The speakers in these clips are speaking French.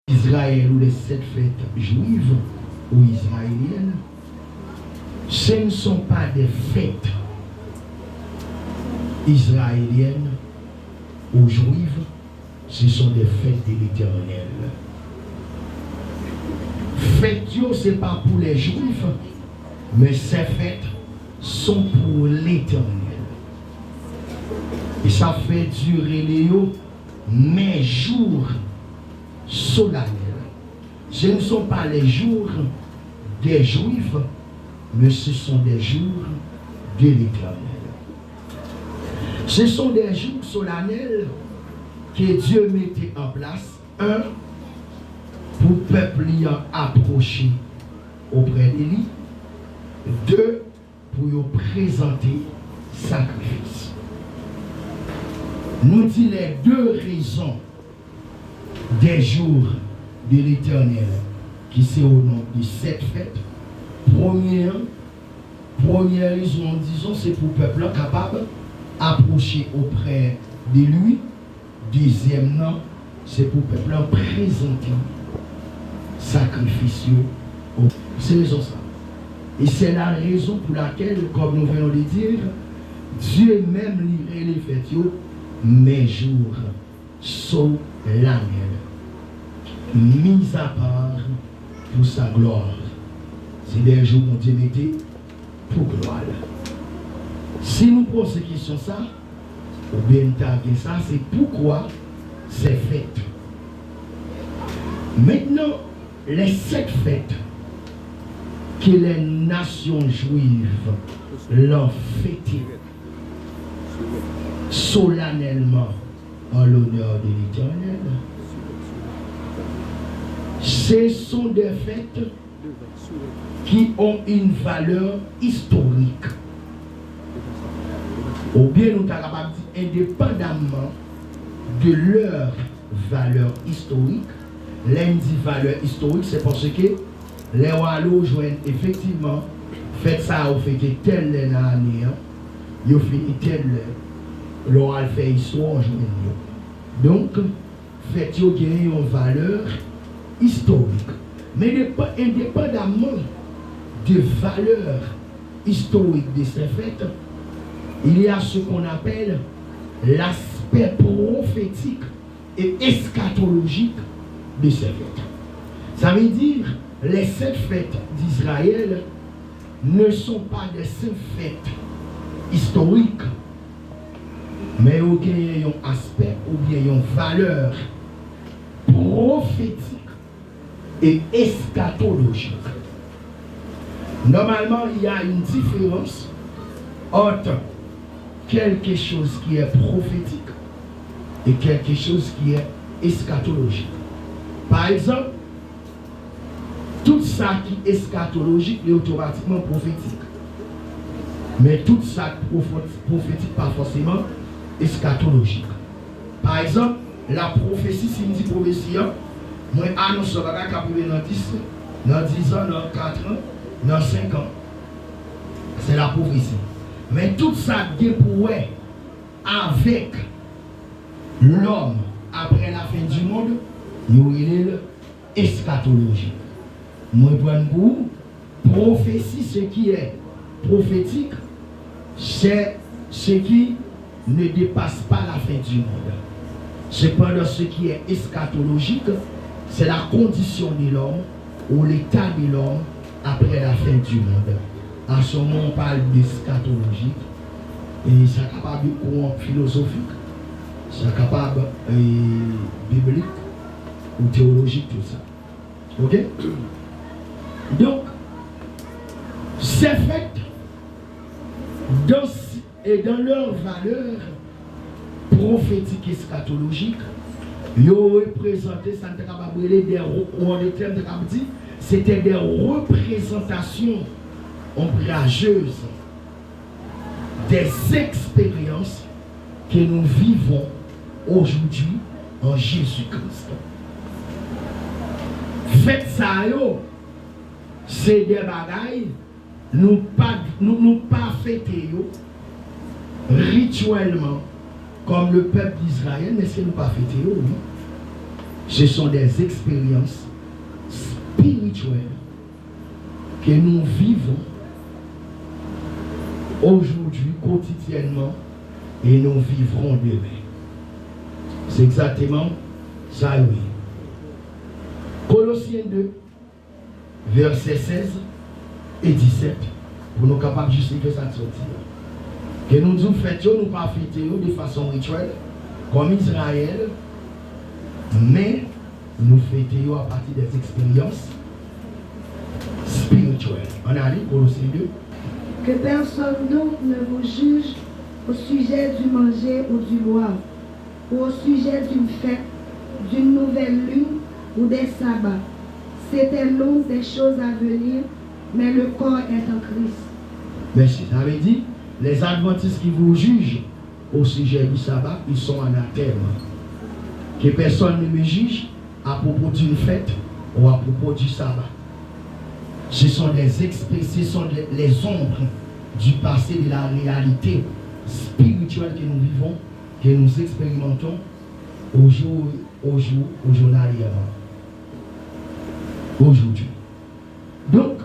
Israël ou les 7 fêtes juives ou israéliennes, ce ne sont pas des fêtes israéliennes ou juives, ce sont des fêtes de l'Éternel. Fêtes, ce n'est pas pour les juifs, mais ces fêtes sont pour l'Éternel. Et ça fait durer mes jours solennels. Ce ne sont pas les jours des Juifs, mais ce sont des jours de l'Éternel. Ce sont des jours solennels que Dieu mettait en place. Un, pour le peuple ayant approché auprès de lui. Deux, pour lui présenter sacrifice. Nous disons les deux raisons des jours de l'Éternel qui c'est au nom de cette fête. Première raison, disons, c'est pour le peuple capable d'approcher auprès de lui. Deuxièmement, c'est pour le peuple présenter sacrifice. C'est raison ça. Et c'est la raison pour laquelle, comme nous venons de dire, Dieu même lirait les fêtes, mes jours solennels, mis à part pour sa gloire. C'est des jours qu'on Dieu mettait pour gloire. Si nous posons cette question, ça, ou bien ça, c'est pourquoi c'est fête. Maintenant, les 7 fêtes que les nations juives l'ont fêtées solennellement en l'honneur de l'Éternel, ce sont des fêtes qui ont une valeur historique. Ou bien nous sommes capables de dire, indépendamment de leur valeur historique, l'indice valeur historique, c'est parce que les Wallos joignent effectivement, faites ça, ou fait telle année, ils ont fait telle, l'oral fait histoire, donc, faites une valeur historique. Mais indépendamment de valeur historique de ces fêtes, il y a ce qu'on appelle l'aspect prophétique et eschatologique de ces fêtes. Ça veut dire les 7 fêtes d'Israël ne sont pas des fêtes historiques, mais ont un aspect ou bien une valeur prophétique et eschatologique. Normalement, il y a une différence entre quelque chose qui est prophétique et quelque chose qui est eschatologique. Par exemple, tout ça qui est eschatologique est automatiquement prophétique. Mais tout ça prophétique pas forcément eschatologique. Par exemple, la prophétie, si on dit prophétie, moi annonce le bagage qui dans 10 ans, dans 4 ans, dans 5 ans. C'est la prophétie. Mais tout ça dépouille avec l'homme après la fin du monde, nous il est eschatologique. Moi, pour prophétie, ce qui est prophétique, c'est ce qui ne dépasse pas la fin du monde. Cependant, ce qui est eschatologique, c'est la condition de l'homme ou l'état de l'homme après la fin du monde. En ce moment, on parle d'eschatologique et c'est capable de courant philosophique, c'est capable biblique ou théologique, tout ça. Ok? Donc, ces fêtes, dans leur valeur prophétique et eschatologique, ils ont représenté, ça ne capable des c'était des représentations ombrageuses des expériences que nous vivons aujourd'hui en Jésus-Christ. Faites ça, c'est des bagailles, nous pas fêter rituellement comme le peuple d'Israël, mais c'est nous pas fêter, oui. Ce sont des expériences spirituelles que nous vivons aujourd'hui, quotidiennement, et nous vivrons demain. C'est exactement ça, oui. Colossiens 2, versets 16 et 17, pour nous capables de justifier ça de sortir. Que nous nous fêtions, nous pas fêter de façon rituelle, comme Israël, mais nous fêtons à partir des expériences spirituelles. On a lu Colossiens 2. Que personne donc ne vous juge au sujet du manger ou du boire, ou au sujet d'une fête, d'une nouvelle lune ou des sabbats. C'était l'une des choses à venir, mais le corps est en Christ. Merci. Ça veut dire, les adventistes qui vous jugent au sujet du sabbat, ils sont anathèmes. Que personne ne me juge à propos d'une fête ou à propos du sabbat. Ce sont les ombres du passé, de la réalité spirituelle que nous vivons, que nous expérimentons journalièrement. Aujourd'hui. Donc,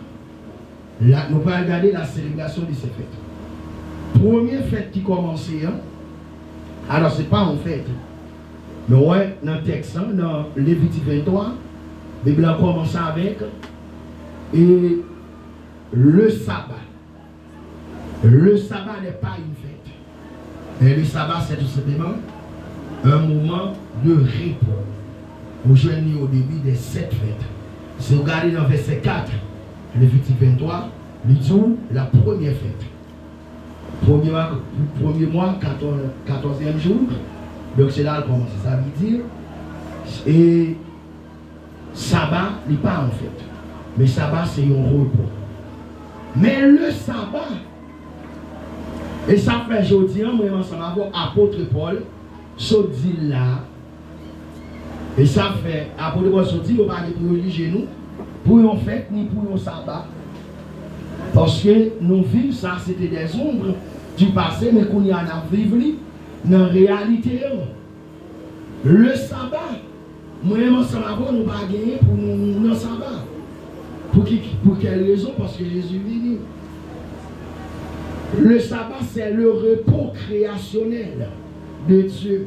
là, nous allons regarder la célébration de ces fêtes. Première fête qui commençait, alors ce n'est pas en fête, mais ouais, dans le texte, dans Lévitique 23, la Bible commence avec et le sabbat. Le sabbat n'est pas une fête. Et le sabbat, c'est tout simplement un moment de repos. Aujourd'hui, au début des 7 fêtes. Si vous regardez dans verset 4, Lévitique 23, il dit la première fête. Premier mois, 14e jour. Donc c'est là qu'on commence. Ça veut dire. Et sabbat n'est pas en fait. Mais sabbat c'est un repos. Mais le sabbat, et ça fait aujourd'hui, moi ensemble avec l'apôtre Paul, se dit là, et ça fait, l'apôtre Paul se dit, on va aller pour religieux nous, pour une fête ni pour un sabbat. Parce que nous vivons ça, c'était des ombres du passé, mais qu'on y en a vécu dans la réalité. Le sabbat, moi-même ensemble avec nous, pas gagner pour nous dans le sabbat. Pour quelle raison? Parce que Jésus est venu. Le sabbat, c'est le repos créationnel de Dieu.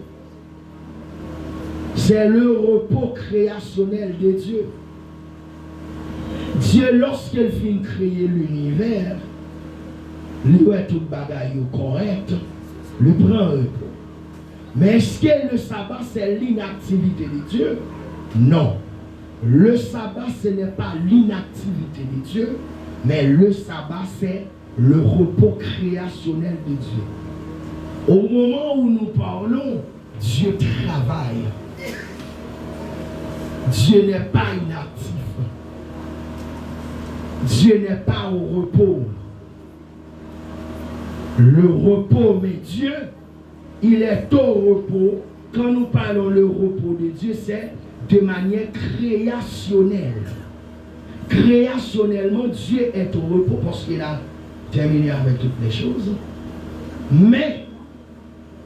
C'est le repos créationnel de Dieu. Dieu, lorsqu'il finit de créer l'univers, lui est tout bagaille correct, lui prend un repos. Mais est-ce que le sabbat, c'est l'inactivité de Dieu? Non. Le sabbat, ce n'est pas l'inactivité de Dieu, mais le sabbat, c'est le repos créationnel de Dieu. Au moment où nous parlons, Dieu travaille. Dieu n'est pas inactif. Dieu n'est pas au repos. Le repos, mais Dieu, il est au repos. Quand nous parlons le repos de Dieu, c'est de manière créationnelle. Créationnellement, Dieu est au repos parce qu'il a terminé avec toutes les choses. Mais,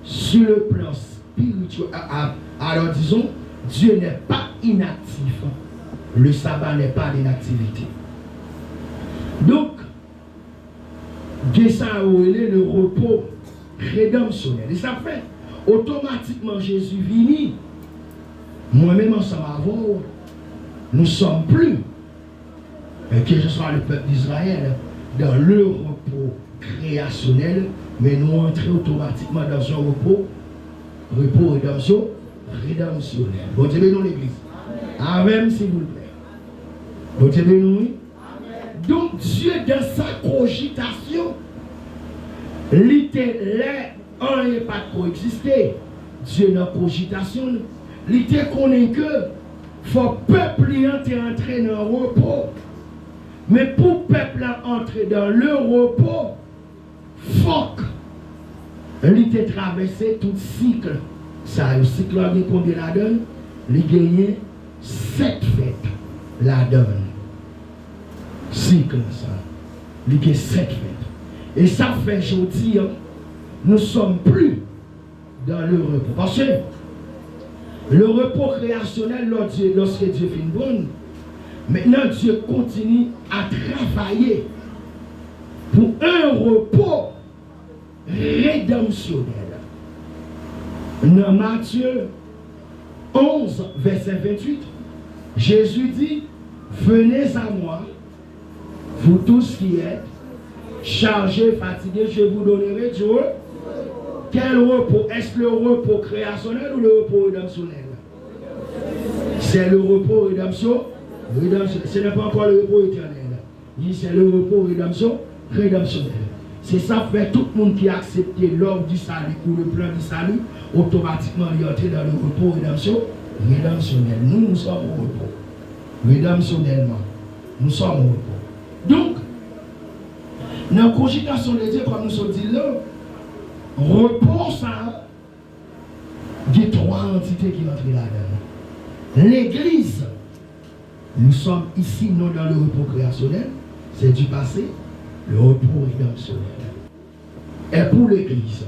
sur le plan spirituel, alors disons, Dieu n'est pas inactif. Le sabbat n'est pas d'inactivité. Donc, ça a le repos rédemptionnel. Et ça fait automatiquement Jésus vini. Moi-même ensemble avant, nous ne sommes plus, que ce soit le peuple d'Israël, dans le repos créationnel, mais nous entrons automatiquement dans un repos rédemptionnel. Bon Dieu bénisse l'église. Amen, s'il vous plaît. Bon Dieu bénisse. Donc Dieu, dans sa cogitation, littéralement, un n'est pas coexister. Dieu dans la cogitation, l'idée qu'on est que faut peuple entrer dans le repos. Mais pour peuple entrer dans le repos, faut l'idée traverser tout cycle. Ça, le cycle a combien la donne? Il gagne 7 fêtes la donne. Cycle ça. Il gagne 7 fêtes. Et ça fait aujourd'hui, nous ne sommes plus dans le repos. Parce que Le repos créationnel, lorsque Dieu fait une bonne, maintenant Dieu continue à travailler pour un repos rédemptionnel. Dans Matthieu 11, verset 28, Jésus dit, venez à moi, vous tous qui êtes chargés, fatigués, je vous donnerai du repos. Quel repos? Est-ce le repos créationnel ou le repos rédemptionnel? C'est le repos rédemptionnel. Ce n'est pas encore le repos éternel. C'est le repos rédemptionnel. C'est ça fait tout le monde qui a accepté l'ordre du salut ou le plan du salut, automatiquement il est entré dans le repos rédemptionnel. Nous sommes au repos. Rédemptionnellement. Nous sommes au repos. Donc, dans la cogitation de Dieu, comme nous sommes dit là, repos, ça, il y a trois entités qui entrent là-dedans. L'église, nous sommes ici non dans le repos créationnel, c'est du passé, le repos rédemptionnel. Et pour l'église,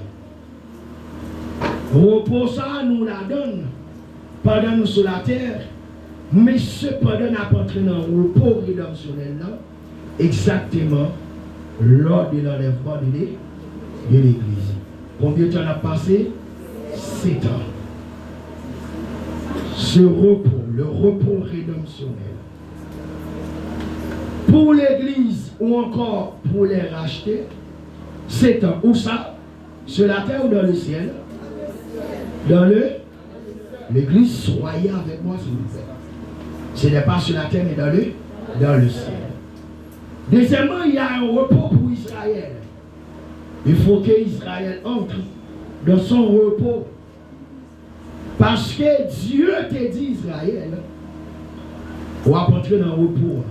repos, ça, nous la donne pendant nous sur la terre, mais cependant, nous pas entré dans le repos rédemptionnel là, exactement lors de l'enlèvement de l'église. Combien de temps a passé? 7 ans. Ce repos, le repos rédemptionnel. Pour l'église ou encore pour les racheter, 7 ans. Où ça? Sur la terre ou dans le ciel? Dans l'église, soyez avec moi s'il vous plaît. Ce n'est pas sur la terre mais dans le ciel. Deuxièmement, il y a un repos pour Israël. Il faut qu'Israël entre dans son repos. Parce que Dieu t'a dit Israël, on va entrer dans le repos.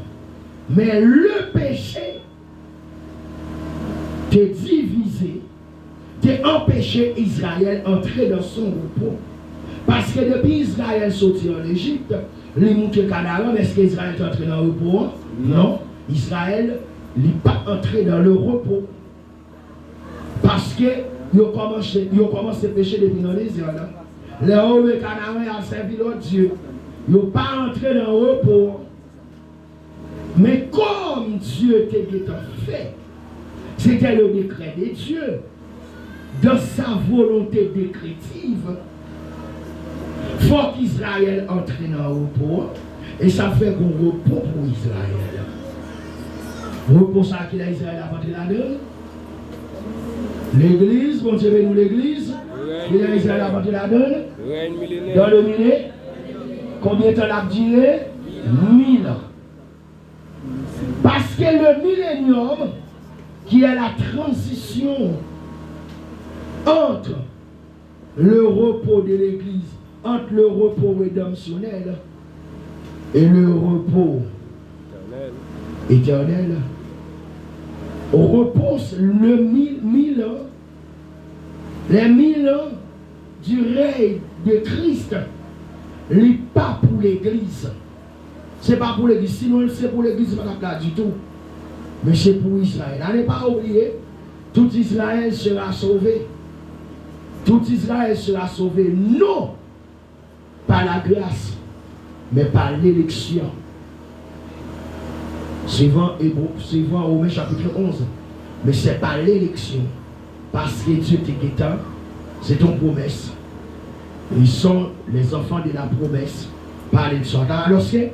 Mais le péché t'a divisé, t'a empêché Israël d'entrer dans son repos. Parce que depuis Israël sorti en Égypte, les montrent Canaan, est-ce qu'Israël est entré dans le repos? Non. Israël n'est pas entré dans le repos. Parce que ils ont commencé à pécher depuis dans les yeux. Les hommes de Canaan ont servi leur Dieu. Ils n'ont pas entré dans le repos. Mais comme Dieu t'a fait, c'était le décret de Dieu. Dans sa volonté décrétive, il faut qu'Israël entre dans le repos. Et ça fait un repos pour Israël. Repos ça qu'il a Israël a entré là-dedans. L'église, bon Dieu nous l'église, il a Israël a entré là-dedans. Dans le millénaire. Combien de temps l'a duré? 1000 ans. Parce que le millénium, qui est la transition entre le repos de l'église, entre le repos rédemptionnel et le repos éternel, on repose le 1000 ans, les 1000 ans du règne de Christ, n'est pas pour l'église. Ce n'est pas pour l'église, sinon c'est pour l'église, pas du tout. Mais c'est pour Israël. N'allez pas oublier, tout Israël sera sauvé. Tout Israël sera sauvé, non par la grâce, mais par l'élection. Suivant Romains chapitre 11. Mais c'est par l'élection. Parce que Dieu t'est guettant, c'est ton promesse. Ils sont les enfants de la promesse par l'élection. Alors, c'est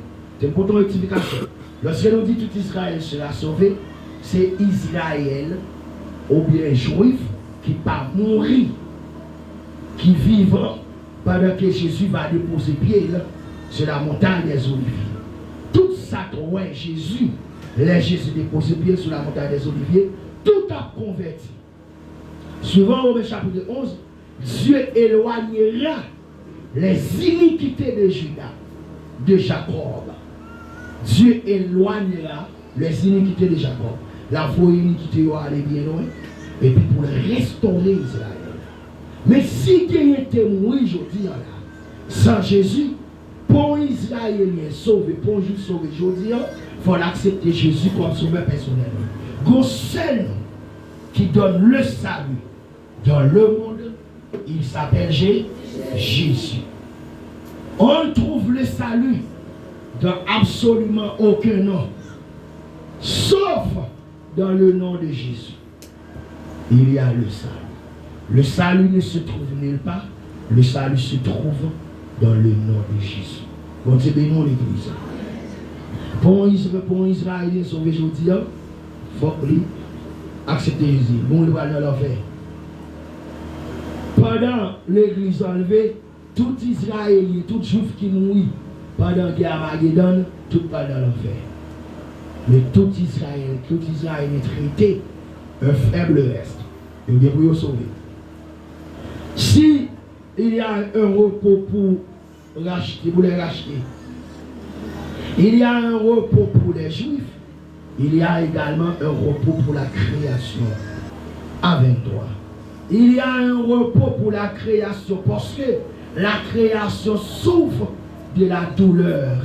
pour ton rectification. Lorsque l'on dit tout Israël sera sauvé, c'est Israël, ou bien juif, qui va mourir, qui vivra pendant que Jésus va déposer pied là, sur la montagne des Oliviers. Tout ça, ouais, Jésus, les Jésus déposé pied sur la montagne des Oliviers, tout a converti. Suivant Romains chapitre 11, Dieu éloignera les iniquités de Judas, de Jacob. Dieu éloignera les iniquités de Jacob. La vraie iniquité va aller bien loin. Et puis pour restaurer Israël. Mais si quelqu'un était mort aujourd'hui, sans Jésus, pour Israélien sauvé, pour Juif sauvé aujourd'hui, il faut accepter Jésus comme sauveur personnel. Le seul qui donne le salut dans le monde, il s'appelle Jésus. On trouve le salut dans absolument aucun nom, sauf dans le nom de Jésus. Il y a le salut. Le salut ne se trouve nulle part. Le salut se trouve dans le nom de Jésus. Bon Dieu bénisse l'église. Pour un Israélien sauvé aujourd'hui, il faut accepter Jésus. Bon, il va dans l'enfer. Pendant l'église enlevée, tout Israélien, tout juif qui mourit pendant la guerre Armageddon, tout va dans l'enfer. Mais tout Israélien traité, un faible reste. Et il est pour sauver. Si il y a un repos pour racheter, pour les racheter, il y a un repos pour les juifs, il y a également un repos pour la création. Avec toi. Il y a un repos pour la création parce que la création souffre de la douleur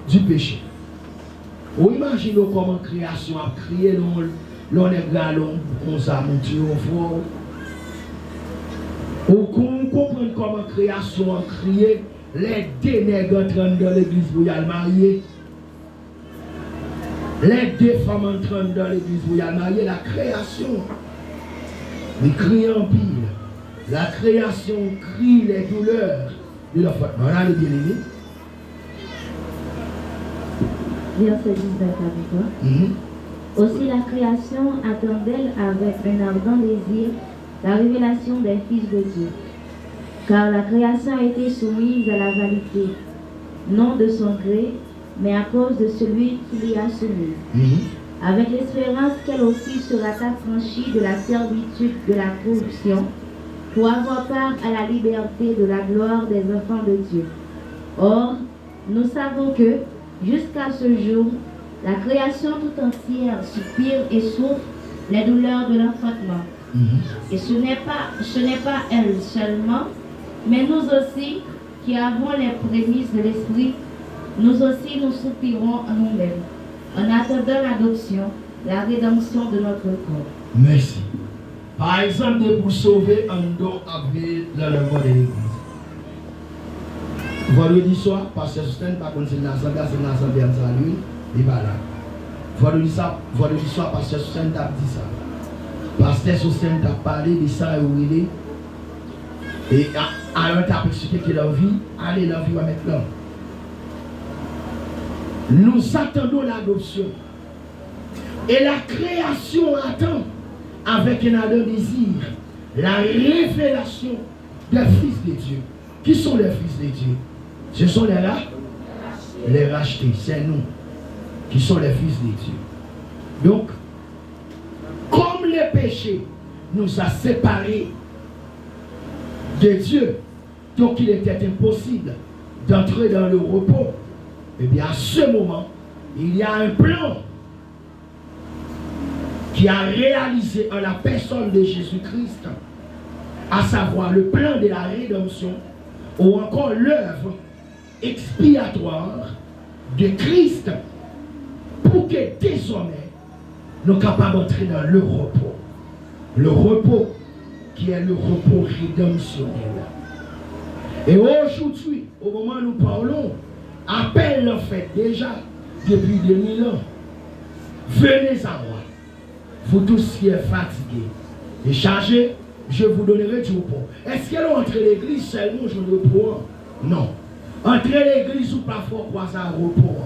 du péché. Vous imaginez comment la création a crié, l'on est galon, on s'est monté au fond. Vous comprenez comment la création a crié, les deux nègres entrant dans l'église pour y aller marier. Les deux femmes entrant dans l'église pour y aller marier, la création. Les cris en pile. La création crie les douleurs de la faute. Voilà les bien-aimés. Verset 19 avec toi. Aussi la création attend-elle avec un ardent désir la révélation des fils de Dieu. Car la création a été soumise à la vanité, non de son gré, mais à cause de celui qui l'y a soumise. Avec l'espérance qu'elle aussi sera affranchie de la servitude de la corruption, pour avoir part à la liberté de la gloire des enfants de Dieu. Or, nous savons que, jusqu'à ce jour, la création tout entière soupire et souffre les douleurs de l'enfantement. Et ce n'est pas elle seulement, mais nous aussi, qui avons les prémices de l'esprit, nous aussi nous soupirons en nous-mêmes, en attendant l'adoption, la rédemption de notre corps. Merci. Par exemple, pour sauver un don avec l'enlèvement de l'église. Vendredi soir, pasteur Sosten, par contre, c'est l'assemblée en salut, il va là. Vendredi soir, pasteur Sosten t'a dit ça. Pasteur Sosten t'a parlé de ça et alors t'a expliqué que la vie, allez, la vie va mettre là. Nous attendons l'adoption. Et la création attend avec un ardent désir la révélation des fils de Dieu. Qui sont les fils de Dieu? Ce sont les rachetés. C'est nous qui sont les fils de Dieu. Donc, comme le péché nous a séparés de Dieu, donc il était impossible d'entrer dans le repos, et bien à ce moment, il y a un plan qui a réalisé en la personne de Jésus-Christ, à savoir le plan de la rédemption, ou encore l'œuvre expiatoire de Christ, pour que désormais nous soyons capables d'entrer dans le repos. Le repos qui est le repos rédemptionnel. Et aujourd'hui, au moment où nous parlons, appel en fait déjà depuis 2000 ans. Venez à moi, vous tous qui êtes fatigués et chargés, je vous donnerai du repos. Est-ce qu'elle entre l'église seulement je ne repos? Non. Entrer l'église ou parfois croiser à repos.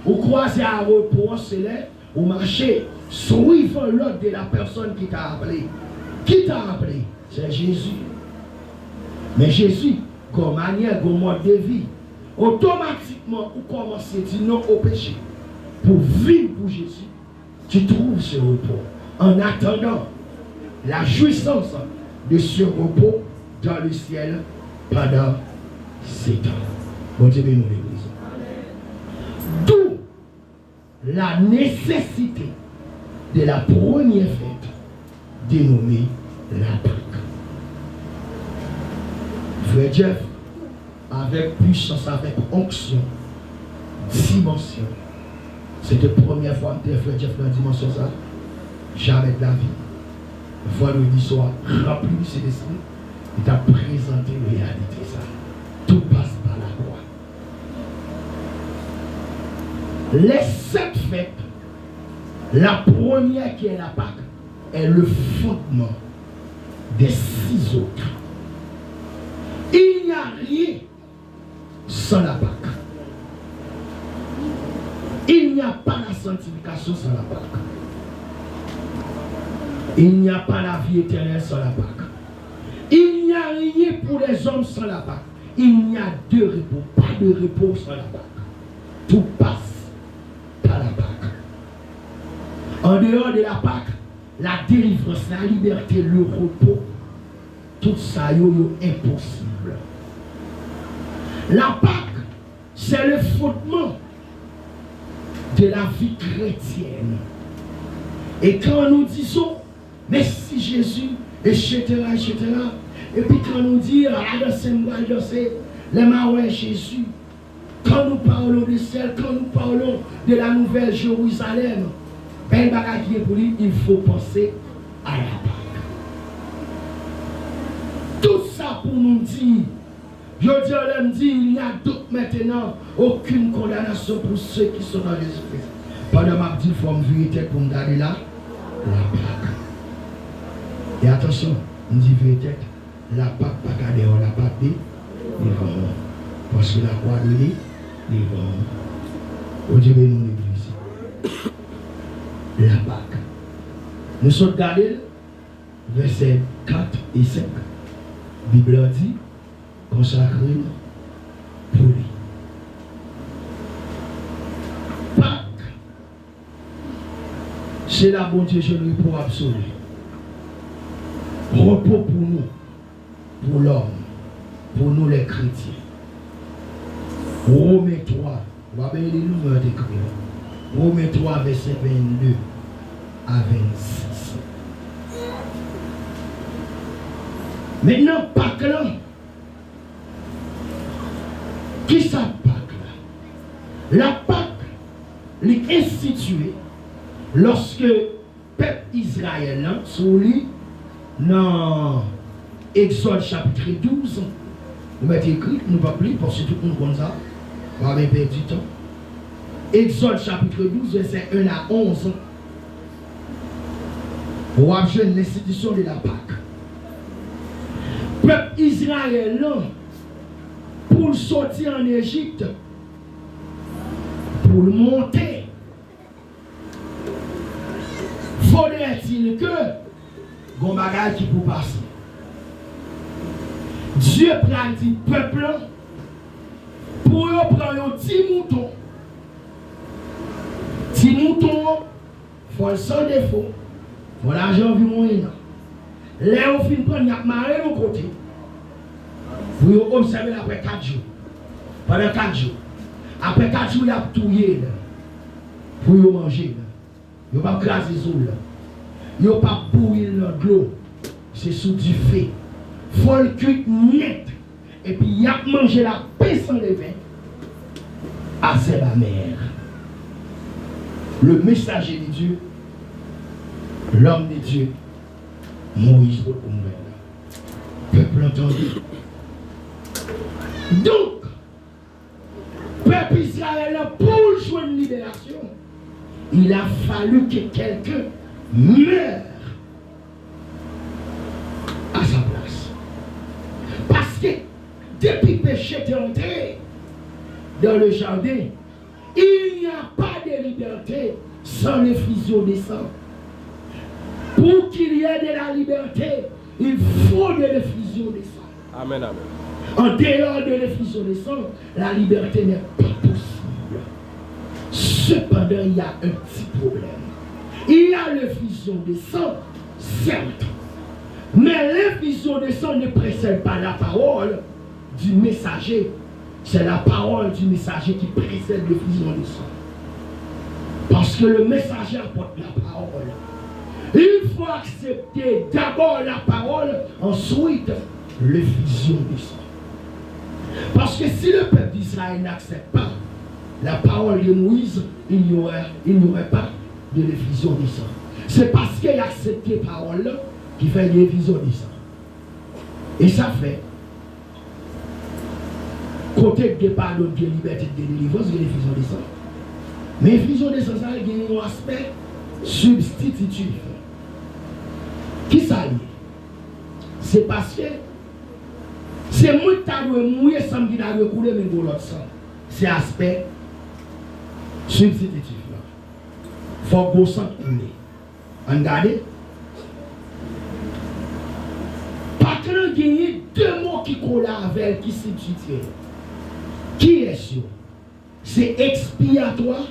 Ou croiser à repos, c'est là ou marcher suivant l'ordre de la personne qui t'a appelé. Qui t'a appelé? C'est Jésus. Mais Jésus, comme manière, comme mode de vie, automatiquement, vous commencez à dire non au péché. Pour vivre pour Jésus, tu trouves ce repos. En attendant la jouissance de ce repos dans le ciel pendant 7 ans. Bon Dieu bénisse l'église. D'où la nécessité de la première fête dénommée la Pâque. Frère Jeff, avec puissance, avec onction, dimension. C'était la première fois que frère Jeff dans la dimension ça. Jamais de la vie. Vendredi soir, rempli de cet esprit, il t'a présenté la réalité ça. Tout passe par la croix. Les 7 fêtes, la première qui est la Pâque, est le fondement des 6 autres. Il n'y a rien sans la Pâque. Il n'y a pas la sanctification sans la Pâque. Il n'y a pas la vie éternelle sans la Pâque. Il n'y a rien pour les hommes sans la Pâque. Il n'y a de repos, pas de repos sans la Pâque. Tout passe par la Pâque. En dehors de la Pâque, la délivrance, la liberté, le repos, tout ça est impossible. La Pâque, c'est le fondement de la vie chrétienne. Et quand nous disons, merci Jésus, etc., etc., et puis quand nous disons, les marais Jésus, quand nous parlons de ciel, quand nous parlons de la nouvelle Jérusalem, ben bagage pour lui, il faut penser à la Pâque. Tout ça pour nous dire, je dis, il n'y a donc maintenant aucune condamnation pour ceux qui sont dans Jésus-Christ. Pendant ma petite forme vérité pour me garder là, la Pâque. Et attention, on dit vérité, la Pâque pas qu'à dehors, la Pâque des vents. Parce que la croix de les vents. Au Dieu nous l'église. La Pâque. Nous sommes regardés, versets 4 et 5. La Bible dit, consacré pour lui. Pâques, c'est la bonté de Dieu pour absolu. Repos pour nous, pour l'homme, pour nous les chrétiens. Romains 3, on va bien les numéros d'écrire. Romains 3, verset 22 à 26. Maintenant, Pâques là, qui ça Pâques là? La Pâque est instituée lorsque le peuple israélien, sous lui, dans Exode chapitre 12, nous mettons écrit, nous ne pouvons pas plus, parce que tout le monde comme ça, on va perdre du temps. Exode chapitre 12, verset 1 à 11. On va jouer l'institution de la Pâque. Peuple israélien, pour sortir en Égypte, pour monter, faudrait-il que gon bagage qui pour passer. Dieu prend dit peuple pour prendre un petit mouton. Petit mouton, faut le sans défaut, faut l'argent vu moyen. Là on fin prendre y a maré de côté. Pour observer après 4 jours. Pendant 4 jours. Après 4 jours, il y a touillé pour manger. Il n'y a pas craser les os. Il n'y a pas bouillir dans l'eau. C'est sous du feu. Il faut le cuire net. Et puis il y a mangé la paix sans levain. Ah, c'est la mère. Le messager de Dieu, l'homme de Dieu, Moïse pour mourir. Peuple entendu. Donc, peuple Israël, pour jouer une libération, il a fallu que quelqu'un meure à sa place. Parce que depuis que le péché est entré dans le jardin, il n'y a pas de liberté sans l'effusion des sangs. Pour qu'il y ait de la liberté, il faut de l'effusion des sangs. Amen, amen. En dehors de l'effusion des sangs, la liberté n'est pas possible. Cependant, il y a un petit problème. Il y a l'effusion des sangs, certes. Mais l'effusion des sangs ne précède pas la parole du messager. C'est la parole du messager qui précède l'effusion des sangs. Parce que le messager apporte la parole. Il faut accepter d'abord la parole, ensuite l'effusion des sangs. Parce que si le peuple d'Israël n'accepte pas la parole de Moïse, il n'y aurait pas de l'effusion des sangs. C'est parce qu'il a accepté la parole qu'il fait l'effusion des sangs. Et ça fait, côté de pardon, de liberté, de délivrance, de l'effusion des sangs. Mais fusion de sens a un aspect substitutif. Qui ça lié? C'est parce que c'est moi qui dois mouiller sans qui doit couler mais pour l'autre sang. C'est aspect substitutif là. Faut que sang couler. Regardez. Pas que il y a deux mots qui collent avec qui substituent. Qui est sûr? C'est expiatoire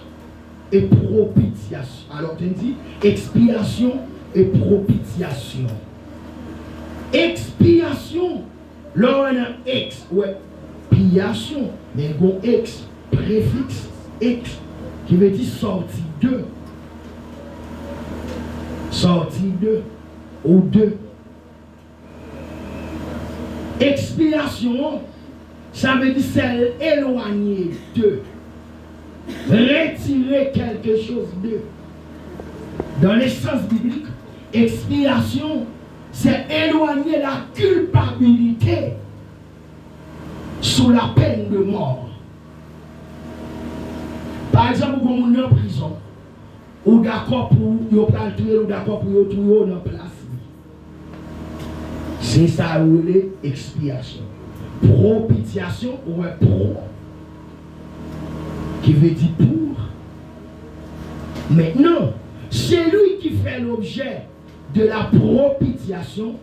et propitiation. Alors tu dis expiation et propitiation. Expiation, là on a ex, ouais, piation, mais on ex, préfixe ex, qui veut dire sorti de. Sorti de, ou de. Expiation, ça veut dire c'est éloigner de. Retirer quelque chose de. Dans le sens biblique, expiation, c'est éloigner la culpabilité sous la peine de mort. Par exemple, quand on est en prison, ou d'accord pour y tuer, ou d'accord pour y tuer dans la place. C'est ça l'expiation. Propitiation ou un pro, qui veut dire pour. Maintenant, c'est lui qui fait l'objet de la propitiation,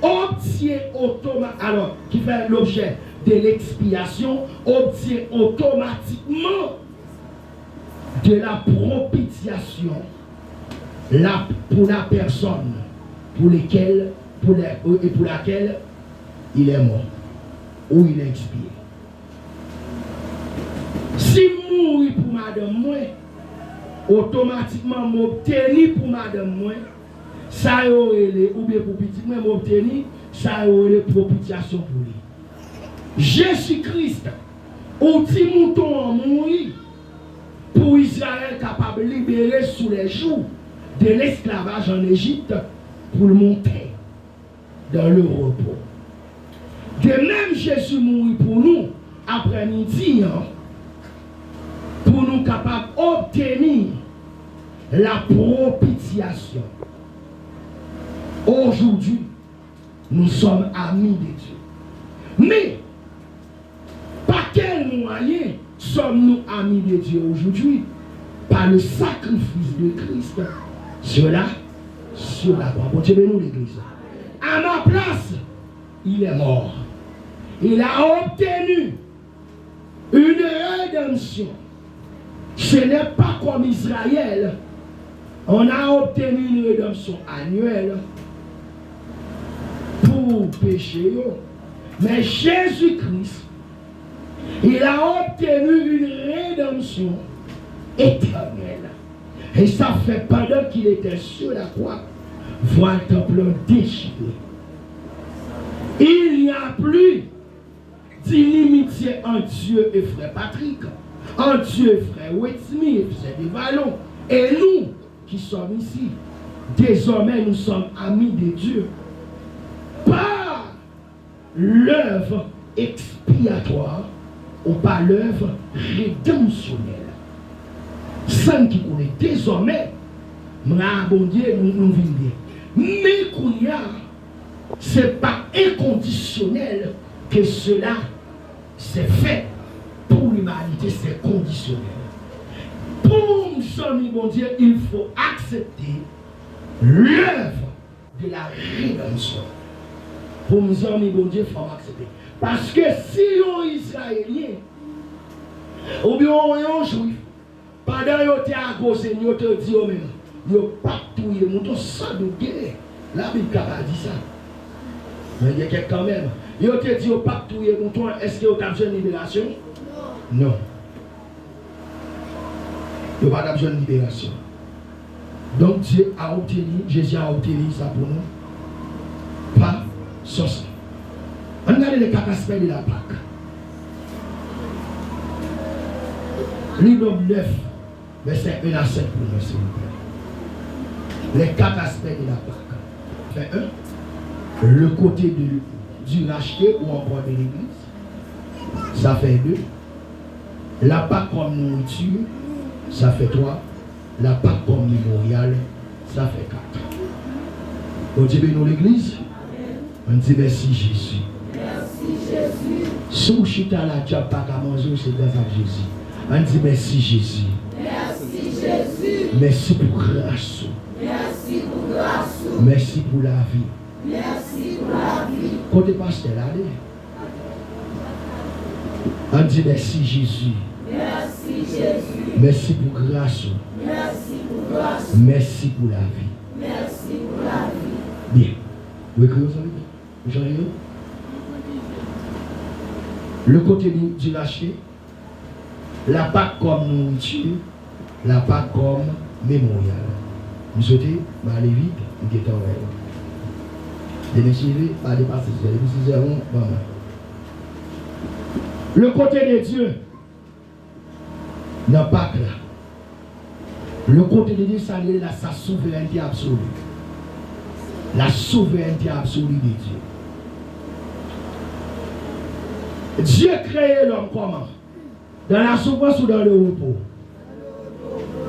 obtient automatiquement, alors qui fait l'objet de l'expiation, obtient automatiquement de la propitiation pour la personne pour laquelle il est mort ou il est expié. Si mourir pour madame moi, automatiquement m'obtenir pour madame moi, ça y aurait ou bien pour petit moi m'obtenir, ça y aurait propitiation pour lui. Jésus-Christ, au petit mouton en mourir pour Israël capable de libérer sous les jours de l'esclavage en Égypte pour le monter dans le repos. De même Jésus mourit pour nous après-midi, pour nous capables d'obtenir la propitiation. Aujourd'hui, nous sommes amis de Dieu. Mais, par quel moyen sommes-nous amis de Dieu aujourd'hui? Par le sacrifice de Christ sur la croix. Bon Dieu, nous l'église. À ma place, il est mort. Il a obtenu une rédemption. Ce n'est pas comme Israël. On a obtenu une rédemption annuelle pour pécher. Mais Jésus-Christ, il a obtenu une rédemption éternelle. Et ça fait pendant qu'il était sur la croix, voir le temple déchiré. Il n'y a plus d'inimitié entre Dieu et frère Patrick, entre Dieu et frère Wetmir, c'est des vallons. Et nous qui sommes ici, désormais nous sommes amis de Dieu par l'œuvre expiatoire ou par l'œuvre rédemptionnelle. Sans qui connaît désormais, bon Dieu, nous vivons. Mais qu'on y a, ce n'est pas inconditionnel que cela s'est fait pour l'humanité, c'est conditionnel. Pour nous, amis, bon Dieu, il faut accepter l'œuvre de la rédemption. Pour nous, amis, bon Dieu, il faut accepter. Parce que si on est israélien, ou bien on est juif, pendant que tu es à gauche, tu te dis au même, tu n'as pas tout le monde sans de guerre. La Bible a dit ça. Mais il y a quelqu'un quand même. Tu te dis, pas tout le monde, est-ce que tu as besoin de libération? Non. Tu n'as pas besoin de libération. Donc Dieu a obtenu, Jésus a obtenu ça pour nous. Pas sauce. On regarde les 4 aspects de la Pâque. Livre 9, verset 1 à 7 pour nous, s'il vous plaît. Les 4 aspects de la Pâque. Fait 1, le côté du racheté ou encore de l'église. Ça fait 2, la Pâque comme nourriture. ça fait 3. La Pâque comme mémorial, ça fait 4. On dit nous l'église, on dit merci Jésus. Merci Jésus. Sous chita la tchap pas qu'à manger, c'est grâce à Jésus. On dit merci Jésus. Merci Jésus. Merci pour grâce. Merci pour grâce. Merci pour la vie. Merci pour la vie. Côté pasteur, allez. On dit merci Jésus. Merci Jésus. Merci pour grâce. Merci pour grâce. Merci pour la vie. Merci pour la vie. Bien. Vous écrivez ça, Jean-Yves? Le côté du lâcher, la Pâque comme nourriture, la Pâque comme mémorial. Vous souhaitez aller vite, vous êtes en rêve. Les messieurs, pas dépasser, les messieurs, le côté de Dieu, dans Pâque là, le côté de Dieu, ça est sa souveraineté absolue. La souveraineté absolue de Dieu. Dieu créé l'homme comment? Dans la souffrance ou dans le repos?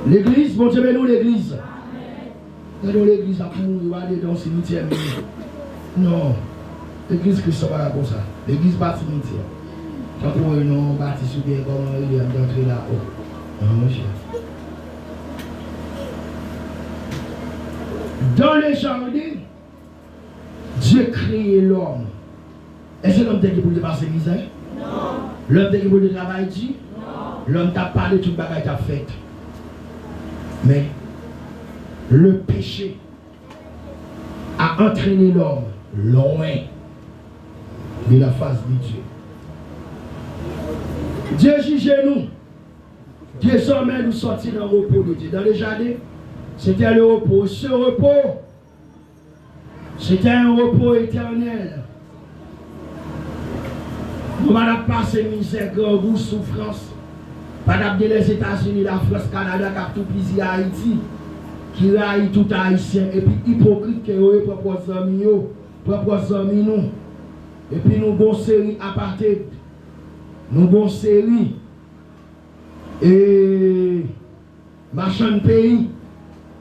L'église, bon Dieu, nous l'église. Dans l'église, pour nous aller dans le cimetière. Non. L'église Christ n'est pas comme ça. L'église pas cimetière. Quand pour eux, non, bâti sous bien, comment il est entré là-haut. Non, mon cher. Dans les jardins, Dieu crée l'homme. Est-ce que l'homme t'a dit pour dépasser misère? Non. L'homme t'a dit pour le travail? Non. L'homme t'a parlé de toute bagaille t'a fait. Mais le péché a entraîné l'homme loin de la face de Dieu. Dieu juge nous. Désormais nous sortir dans le repos de Dieu. Dans le jardin, c'était le repos. Ce repos, c'était un repos éternel. Nous n'avons pas passé misère, grand goût, souffrance. Pas d'abord les États-Unis, la France, Canada, qui a tout plaisir à Haïti, qui raille tout haïtien, et puis hypocrite qui est propres amis nous. Et puis nous avons série apartheid. Nous avons série et machin pays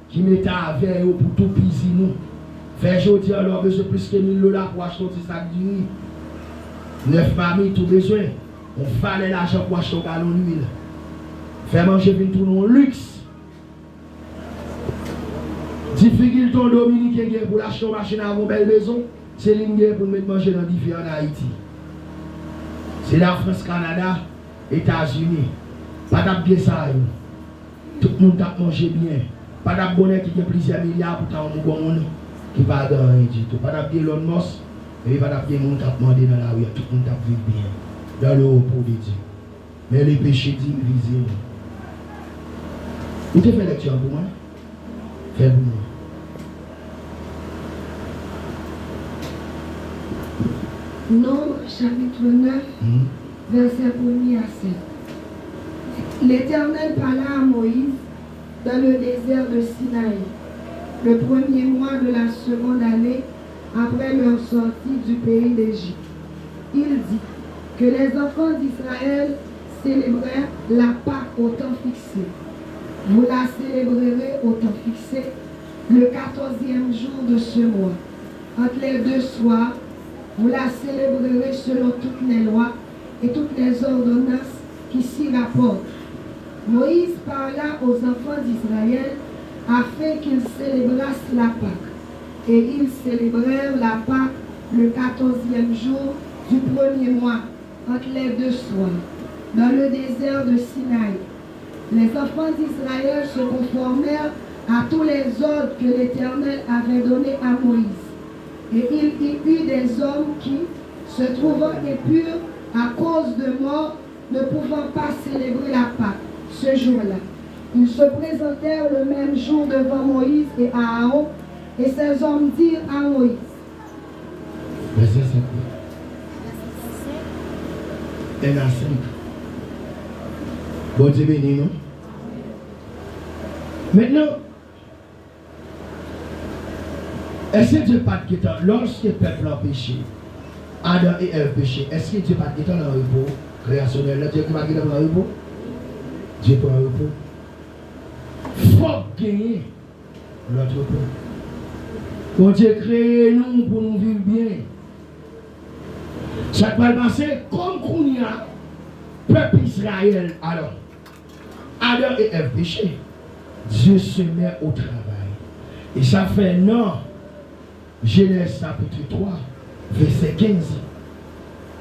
qui mettait avec eux pour tout plaisir nous. Fait aujourd'hui alors besoin plus que 1000 $ pour acheter un sac de riz. 9 familles tout besoin. On fallait l'argent pour acheter un gallon d'huile. Faire manger une tout non luxe. Difficulté dominicain pour acheter une machine à une belle maison, c'est l'ingé pour mettre manger dans différents en Haïti. C'est la France, Canada, États-Unis. Pas d'abord ça. Tout le monde a mangé bien. Pas d'abord qui a plusieurs milliards pour tant de monde qui va dans Haïti. Pas d'abord Elon Musk. Et pas d'abord le monde qui a demandé dans la rue. Tout le monde a vécu bien. Dans le repos de Dieu. Mais les péchés divisés. Vous avez fait lecture pour moi? Faites pour moi. Nombre chapitre 9, verset 1er à 7. L'Éternel parla à Moïse dans le désert de Sinaï, le premier mois de la seconde année après leur sortie du pays d'Égypte. Il dit que les enfants d'Israël célébrèrent la Pâque au temps fixé. Vous la célébrerez au temps fixé, le 14e jour de ce mois. Entre les deux soirs, vous la célébrerez selon toutes les lois et toutes les ordonnances qui s'y rapportent. Moïse parla aux enfants d'Israël afin qu'ils célébrassent la Pâque. Et ils célébrèrent la Pâque le 14e jour du premier mois, entre les deux soirs, dans le désert de Sinaï. Les enfants d'Israël se conformèrent à tous les ordres que l'Éternel avait donnés à Moïse. Et il y eut des hommes qui, se trouvant impurs à cause de mort, ne pouvant pas célébrer la Pâque ce jour-là. Ils se présentèrent le même jour devant Moïse et Aaron, et ces hommes dirent à Moïse. Verset 5. 1 à 5. Bon Dieu béni, non? Maintenant, est-ce que Dieu pas de temps, lorsque le peuple a péché, Adam et Ève péché, est-ce que Dieu pas de temps dans le repos créationnel? Dieu qui va dans le repos? Dieu prend le repos. gagner l'autre peuple. Bon Dieu créé nous pour nous vivre bien. Ça va passer comme qu'on y a, peuple Israël. Alors, Adam et Ève péché. Dieu se met au travail. Et ça fait non. Genèse chapitre 3, verset 15.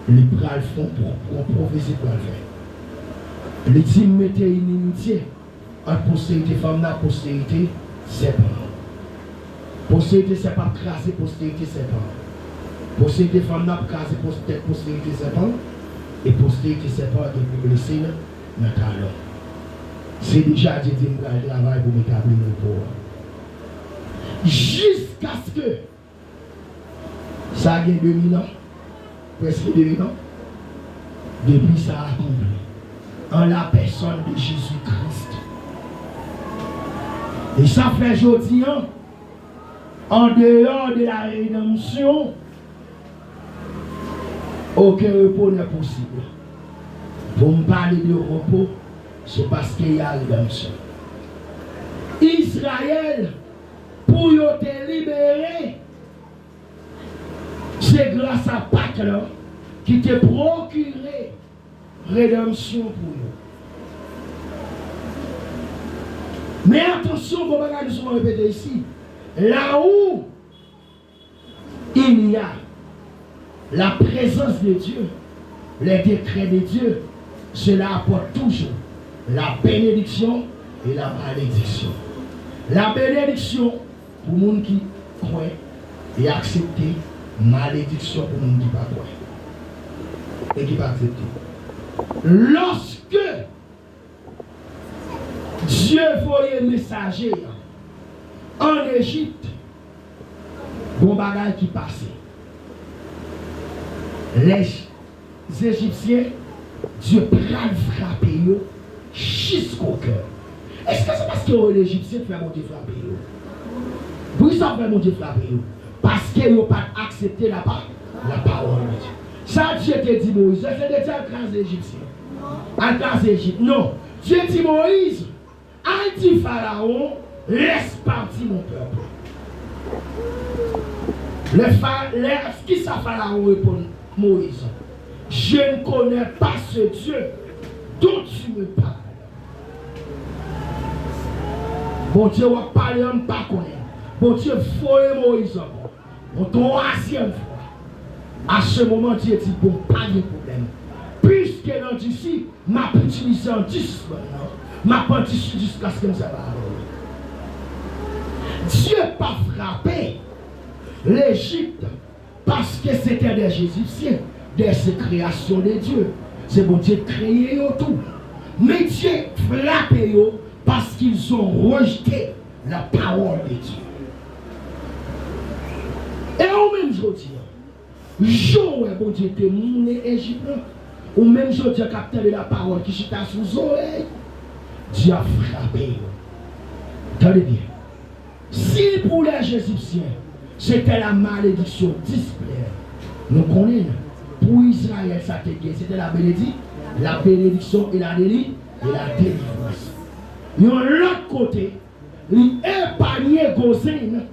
Les bras le font pour prophétie pour le faire. Les dit mettez une inimitié entre postérité femme et postérité serpent. Postérité c'est pas craser postérité serpent. Postérité femme n'a craser postérité serpent. Et postérité serpent est blessé dans le talon. C'est déjà dit que je travaille pour m'établir le pouvoir. Jusqu'à ce que ça a 2000 ans, presque 2000 ans, depuis ça a accompli en la personne de Jésus-Christ. Et ça fait aujourd'hui, en dehors de la rédemption, aucun repos n'est possible. Pour me parler de repos, c'est parce qu'il y a rédemption. Israël, pour te libérer, c'est grâce à Pâques là qui te procuré rédemption pour nous. Mais attention, vous regardez souvent répéter ici, là où il y a la présence de Dieu, les décrets de Dieu, cela apporte toujours la bénédiction et la malédiction. La bénédiction pour les gens qui croient et accepter, malédiction pour les gens qui ne croient pas et qui ne pas accepter. Lorsque Dieu voyait messager en Égypte, bon bagage qui passait. Les Égyptiens, Dieu prend frapper jusqu'au cœur. Est-ce que c'est parce que les Égyptiens font monter frapper? Pourquoi ça fait monter frapper? Parce qu'ils n'ont pas accepté la parole de Dieu. Ça, Dieu te dit Moïse, c'est de dire à les Égyptiens. À l'Égypte. Non. Dieu dit Moïse, a dit Pharaon, laisse partir mon peuple. Ce qui ça Pharaon répond Moïse? Je ne connais pas ce Dieu dont tu me parles. Bon Dieu va parler, on ne pas connaître. Bon Dieu, faut Moïse encore. Pour troisième fois. À ce moment, Dieu dit, bon, pas de problème. Puisque l'on dit ici, m'a utilisé en 10 maintenant, m'a pas dit jusqu'à ce que ça va. Dieu n'a pas frappé l'Égypte parce que c'était des Égyptiens, des créations de Dieu. C'est bon Dieu créé tout. Mais Dieu frappé parce qu'ils ont rejeté la parole de Dieu. Et au même jour, jour bon Dieu te mouné Égypte, au même jour Dieu capté de la parole qui chita sous oreilles, Dieu a frappé. Attendez bien. Si pour les Égyptiens, c'était la malédiction disciplinaire, nous connaissons. Pour Israël, ça c'était la bénédiction et la délivrance. De l'autre côté, il épargnait Goshen,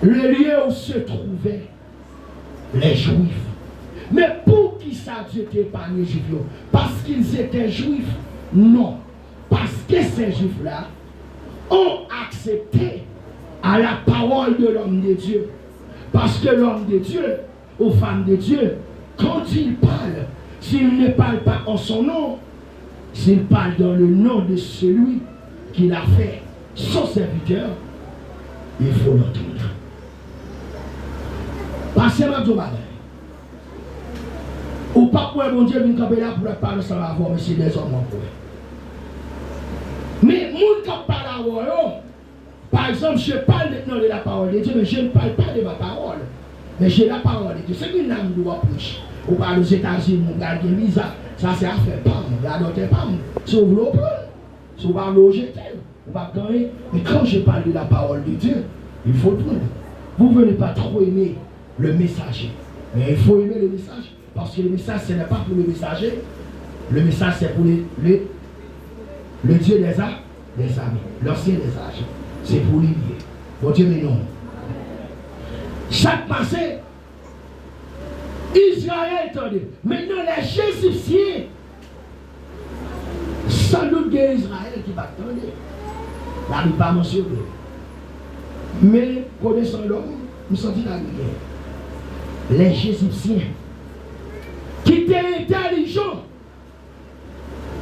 le lieu où se trouvaient les Juifs. Mais pour qui ça Dieu épargné les Juifs? Parce qu'ils étaient Juifs? Non. Parce que ces Juifs-là ont accepté à la parole de l'homme de Dieu. Parce que l'homme de Dieu, aux femmes de Dieu, quand il parle, s'il ne parle pas en son nom, s'il parle dans le nom de celui qui l'a fait son serviteur, il faut l'entendre. Passez-moi de bagage. Ou pas pour bon Dieu, venir camper là pour parler sans avoir, mais c'est des hommes en pour. Mais mon qui parle à par exemple, je parle maintenant de la parole de Dieu, mais je ne parle pas de ma parole. Mais j'ai la parole de Dieu. C'est une âme doit prêcher. Ou par aux États-Unis, mon gars qui visa, ça c'est affaire pas. Regardez pas. Si vous voulez prendre, si vous parlez au jeter, vous ne pouvez pas gagner. Mais quand je parle de la parole de Dieu, il faut prendre. Vous ne venez pas trop aimer le messager. Mais il faut aimer le message. Parce que le message, ce n'est pas pour le messager. Le message, c'est pour le Dieu des des amis. L'ancien des âges. C'est pour lui. Bon Dieu, mais non. Chaque passé, Israël, attendez. Maintenant, les Égyptiens, sans doute que Israël qui va attendre. La Bible pas mentionné. Mais, connaissant l'homme, nous sommes dans la guerre. Les Égyptiens, qui étaient intelligents,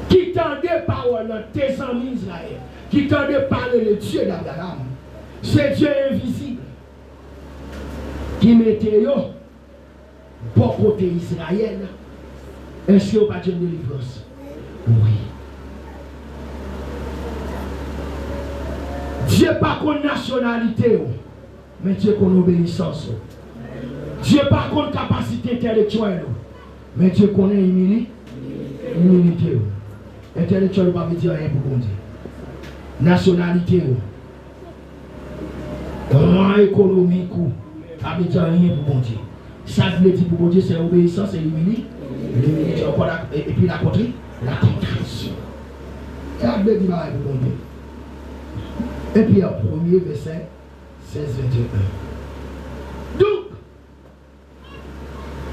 qui tendaient parole dans tes amis Israël, qui tendaient parler le Dieu d'Abraham, c'est Dieu invisible, qui mettait pour côté Israël. Est-ce que vous pas de délivrance? Oui. Dieu pas contre nationalité, mais Dieu contre obéissance. Dieu pas contre capacité intellectuelle, mais Dieu connaît humilité. Intellectuel ne va pas dire rien pour bon Dieu. Nationalité, rang économique, ça ne veut dire rien pour bon Dieu. Ça veut dire pour bon Dieu, c'est l'obéissance et l'humilité. Et puis la contrition. La contrition. Ça veut dire rien pour bon Dieu. Et puis, au premier verset, 16-21. Donc,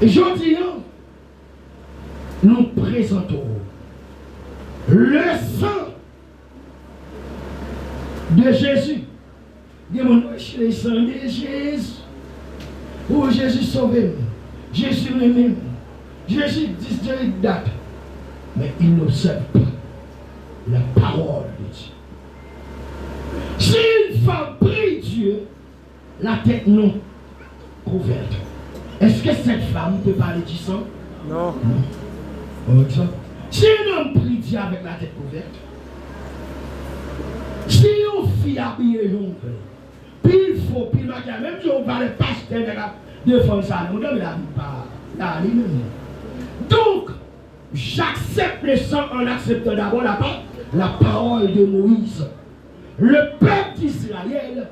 aujourd'hui, nous présentons le sang de Jésus. Le sang de Jésus. Oh, Jésus sauvé. Jésus même. Jésus dit date. Mais il n'observe pas la parole de Dieu. Si une femme prie Dieu, la tête non couverte, est-ce que cette femme peut parler du sang? Non. Si un homme prie Dieu avec la tête couverte, si une fille habillée longue, puis il faut, puis maquillage, même si on va le pasteur de faire ça, on ne l'a pas là lui-même. Donc, j'accepte le sang en acceptant d'abord la parole de Moïse. Le peuple d'Israël,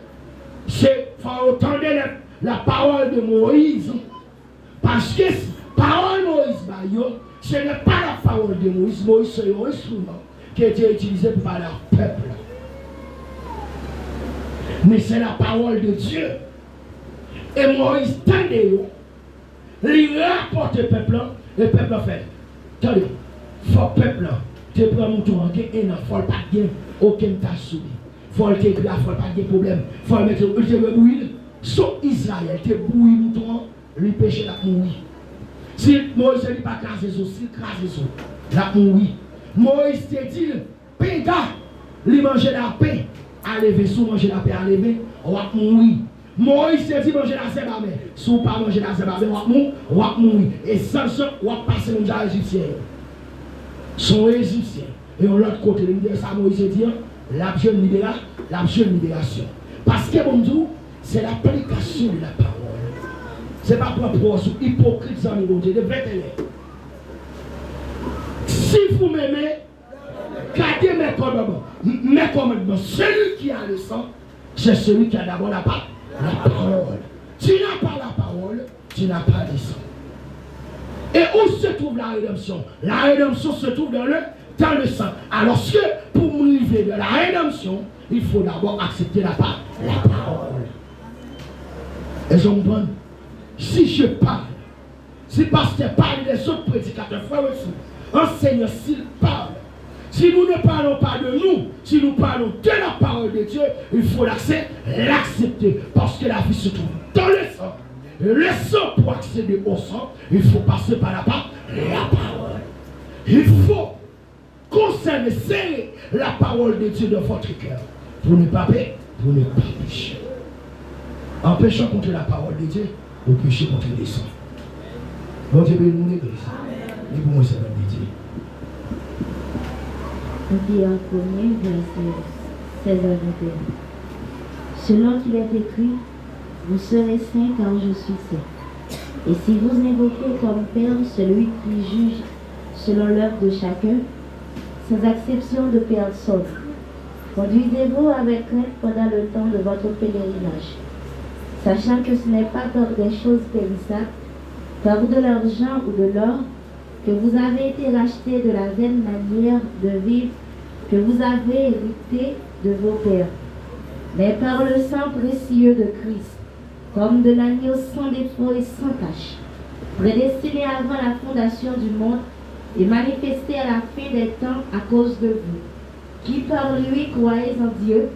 c'est faut entendre la parole de Moïse, parce que parole de Moïse, ce n'est pas la parole de Moïse. Moïse, c'est un instrument qui a été utilisé pour parler au peuple. Mais c'est la parole de Dieu. Et Moïse tendait, il rapporte le peuple, et le peuple fait. Attendez, il faut le peuple, tu prends mon tour, et il ne faut pas dire aucun tas soumis. Il faut le faire, il ne faut pas de problème. Il faut le mettre, il faut bouillir. Sauf Israël, tu bouilles mon tour, lui péché la mourir. Si Moïse ne dit pas craser ça, s'il crase ça, la mourir. Moïse te dit, péga, il mange la paix, à lever, sous manger la paix, à lever, on va mourir. Moïse te dit manger la sébame, sous pas manger la sébame, on va mourir. Et sans ça, on va passer dans les Égyptiens. Sont Égyptiens. Et on l'autre côté, il dit ça, Moïse dit, l'abjeune libération. Parce que bon Dieu, c'est l'application de la parole. Ce n'est pas propre aux hypocrites sans niveau Dieu, de vrai télé. Si vous m'aimez, gardez mes commandements. Mes commandements, celui qui a le sang, c'est celui qui a d'abord la parole. Tu n'as pas la parole, tu n'as pas le sang. Et où se trouve la rédemption? La rédemption se trouve dans le sang. Alors que pour m'arriver de la rédemption, il faut d'abord accepter la parole. Et je me demande, si je parle, si pasteur parle des autres prédicateurs, frères aussi, enseignants, s'ils parlent, si nous ne parlons pas de nous, si nous parlons de la parole de Dieu, il faut l'accepter, parce que la vie se trouve dans le sang. Et le sang, pour accéder au sang, il faut passer par la parole. Il faut conserver, serrer la parole de Dieu dans votre cœur, pour ne pas pécher. En péchant contre la parole de Dieu, vous péchez contre les sangs. Bon Dieu, bénis l'église. Et pour moi, c'est la Dieu. Pierre 1er, verset 16 à 21. Selon qu'il est écrit, vous serez saints car je suis saint. Et si vous invoquez comme Père celui qui juge selon l'œuvre de chacun, sans acception de personne, conduisez-vous avec crainte pendant le temps de votre pèlerinage, sachant que ce n'est pas par des choses périssables, par de l'argent ou de l'or, que vous avez été rachetés de la vaine manière de vivre que vous avez hérité de vos pères, mais par le sang précieux de Christ, comme de l'agneau sans défaut et sans tache, prédestiné avant la fondation du monde et manifesté à la fin des temps à cause de vous, qui par lui croyez en Dieu,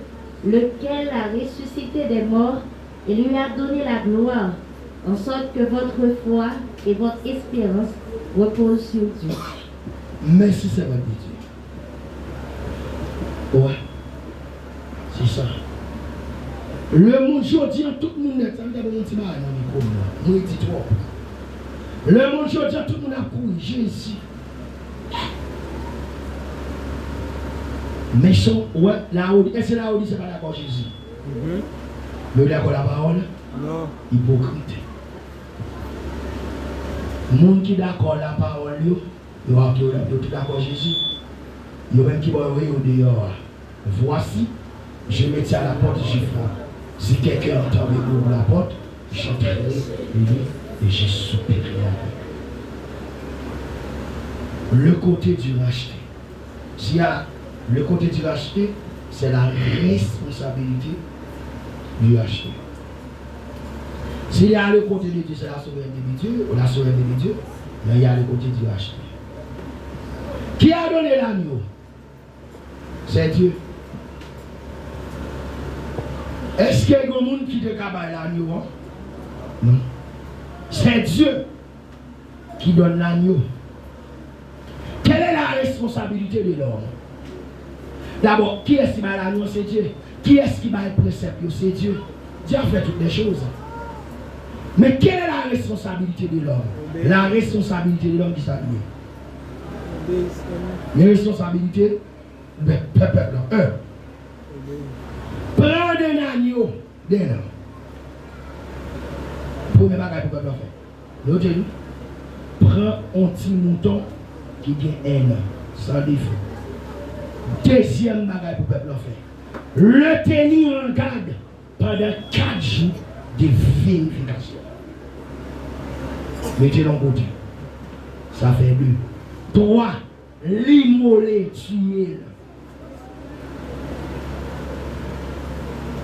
lequel a ressuscité des morts et lui a donné la gloire, en sorte que votre foi et votre espérance reposent sur Dieu. Merci, ça va dire. Ouais, c'est ça. Le monde aujourd'hui, tout le monde est en train de dire, moi, dit trop. Le monde aujourd'hui, tout le monde a couru, Jésus. Mais ouais, est-ce que là où c'est pas d'accord Jésus? Le d'accord la parole? Non. Hypocrite. Les gens qui d'accord la parole, ils vont d'accord Jésus. Ils vont même qui vont dehors. Voici, je mets à la porte, je ferai. Si quelqu'un entend ouvrir la porte, j'entrerai et je soupirerai. Le côté du racheté. S'il y a le côté du racheté, c'est la responsabilité du racheté. S'il y a le côté de Dieu, c'est la souveraineté de Dieu, ou la souveraineté de Dieu, mais il y a le côté du racheté. Qui a donné l'agneau? C'est Dieu. Est-ce qu'il y a un monde qui te cabaye l'agneau? Non. C'est Dieu qui donne l'agneau. Quelle est la responsabilité de l'homme? D'abord, qui est-ce qui va l'agneau? C'est Dieu. Qui est-ce qui va le précepte? C'est Dieu. Dieu a fait toutes les choses. Mais quelle est la responsabilité de l'homme? La responsabilité de l'homme qui s'habille. Les responsabilités du peuple. Prends un agneau. Premier bagage pour le peuple faire. L'autre dit, prends un petit mouton qui gagne un an, sans défaut. Deuxième bagage pour le peuple faire. Le tenir en garde pendant 4 jours de vérification. Mettez-le en côté. Ça fait 2. 3. L'immoler, tuer.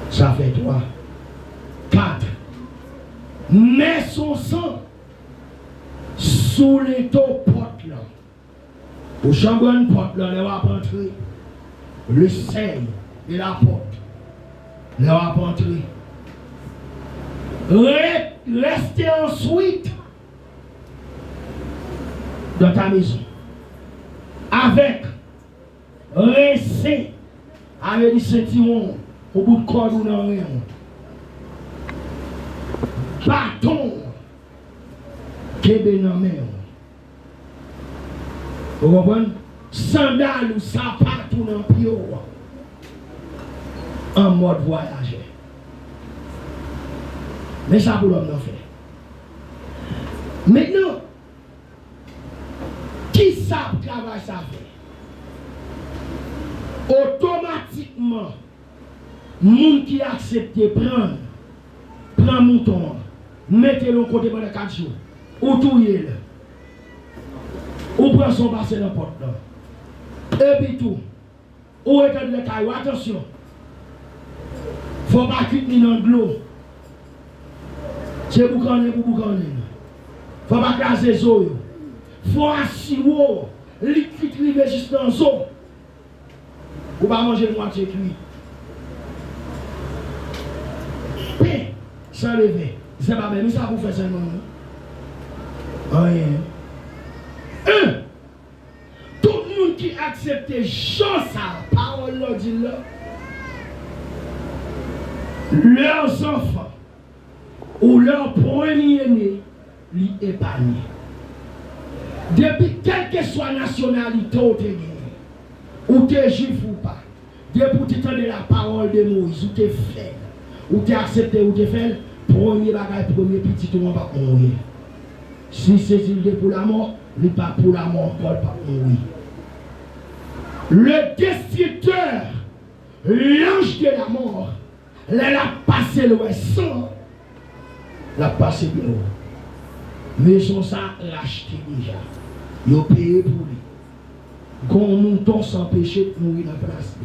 Ça fait 3. 4. Mets son sang sous les portes là. Au chambon porte là, on va entrer. Le seuil de la porte. On va entrer. Restez ensuite dans ta maison. Avec restez avec des sentiments au bout de corps ou dans rien. Bâton kebe dans main. Vous comprenez? Sandales ou sapato dans pied en mode voyageur. Mais ça pour l'homme fait. Maintenant, qui ça travail ça fait? Automatiquement, moun qui accepte prend mouton, mettez-le côté pendant 4 jours, ou touillez-le, ou prend son bassin dans la porte là. Et puis tout, ou éteindre le caillou, attention, faut pas quitter dans de l'eau. C'est pour boucaner. Faut pas casser les eaux. Faut assurer liquide rive juste dans l'eau. Ou pas manger le moitié cuit. Pain, sans lever. C'est pas bien, mais ça vous fait ça non. Rien. Tout le monde qui accepte Jean sa parole là dit là. Leurs enfants ou leur premier-né lui épargné. Depuis quelle que soit la nationalité ou tu es juif ou pas, depuis que tu entends la parole de Moïse, ou tu es fait, ou tu es accepté, ou tu es fait, premier bagage, premier petit, tout le monde va mourir. Si c'est pour la mort, il n'est pas pour la mort, il ne va pas mourir. Le destructeur, l'ange de la mort, il a passé le sang. La passé bien haut. Mais son ça racheté déjà. Il a payé pour lui. Gon mouton sans péché pour mourir dans la place.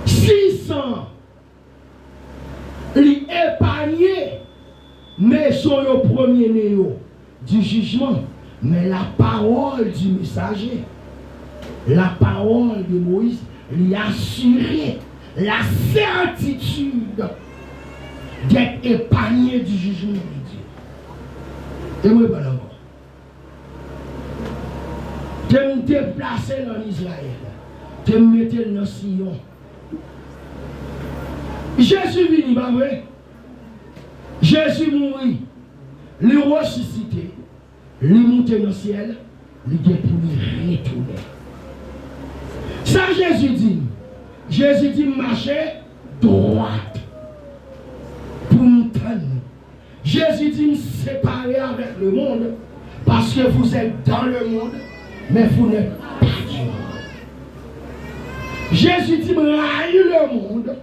600 li épargné mais sont le premier néo du jugement, mais la parole du messager, la parole de Moïse lui assurait la certitude d'être épargné du jugement de Dieu. Et moi, pas d'abord. Je me déplacer en Israël. Je me mettais dans Sion. Jésus venu, pas vrai? Jésus mourit. Il ressuscité. Il monté dans le ciel. Il est pour lui retourner. Ça, Jésus dit. Jésus dit marcher droite. Pour nous prendre. Jésus dit me séparer avec le monde. Parce que vous êtes dans le monde. Mais vous n'êtes pas du monde. Jésus dit me raille le monde.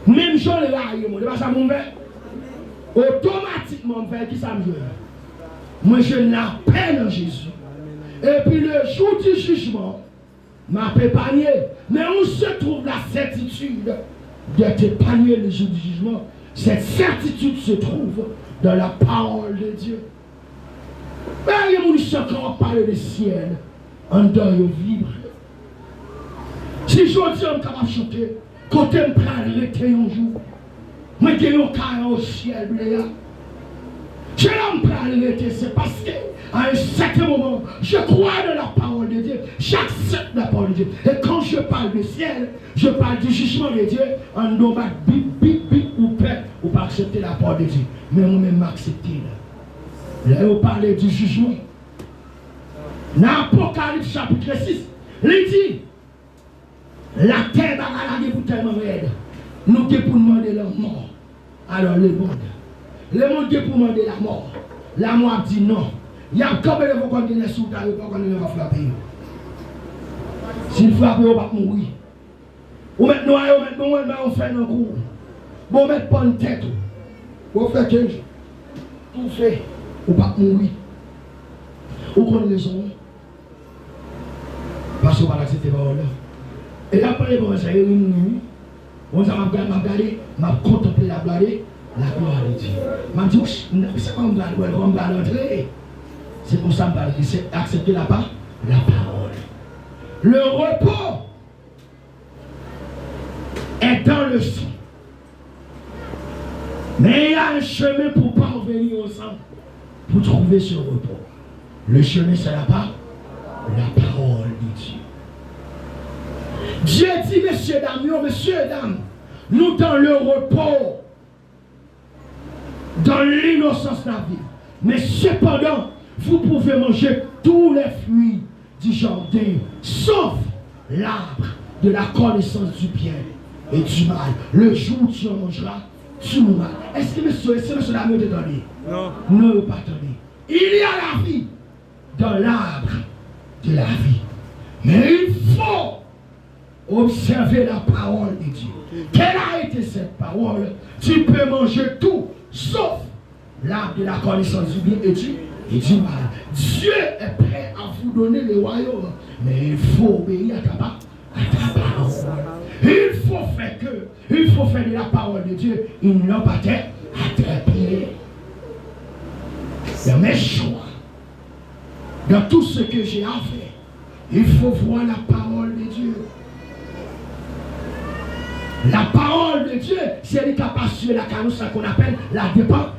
Même si on raille le monde. C'est pas ça mon père. Automatiquement, mon père, qui ça me dit? Moi, je n'ai peine en Jésus. Et puis le jour du jugement, m'a épargné. Mais où se trouve la certitude d'être épargné le jour du jugement? Cette certitude se trouve dans la parole de Dieu. Mais il y a des gens qui ont parlé du ciel, en dehors de vivre. Si je dis, je suis capable de chanter, quand je me prends un jour, je me dis, au ciel, je me prends l'arrêter, c'est parce qu'à un certain moment, je crois dans la parole de Dieu, j'accepte la parole de Dieu. Et quand je parle du ciel, je parle du jugement de Dieu, en doit bip, bip, bip, ou peur, ou pas accepter la parole de Dieu. Mais moi-même m'accepter là. Là, on parle du jugement. Dans l'Apocalypse chapitre 6, il dit, la terre va aller pour tellement raide. Nous devons pour demander la mort. Alors le monde devons pour demander la mort. La mort dit non. Il y a combien de fois qu'on est sous terre, qu'on va frapper. S'il frappe, on va mourir. On met noir, on fait un coup. On met pas une tête. On fait 15 jours. Tout fait. On va mourir. On connaît les hommes. Parce qu'on va accepter la parole. Et après, bon, ça y est, on va regarder, m'a contemplé la gloire de Dieu. M'a dit, c'est comme on va l'entrer. C'est pour ça que je vais accepter la parole. Le repos est dans le sang. Mais il y a un chemin pour parvenir au sang, pour trouver ce repos. Le chemin, c'est la parole de Dieu. Dieu dit, messieurs, dames, nous dans le repos, dans l'innocence de la vie. Mais cependant, vous pouvez manger tous les fruits du jardin, sauf l'arbre de la connaissance du bien et du mal. Le jour où tu en mangeras, tu mourras. Est-ce que monsieur l'amour te donné? Non. Ne pas donner. Il y a la vie dans l'arbre de la vie. Mais il faut observer la parole de Dieu. Quelle a été cette parole? Tu peux manger tout, sauf l'arbre de la connaissance du bien et du mal. Dieu est prêt à vous donner le royaume, mais il faut obéir à ta parole. Il faut faire de la parole de Dieu une lampe à tes pieds. Dans mes choix, dans tout ce que j'ai à faire, il faut voir la parole de Dieu. La parole de Dieu, c'est les capacités, la carence qu'on appelle la dépendance.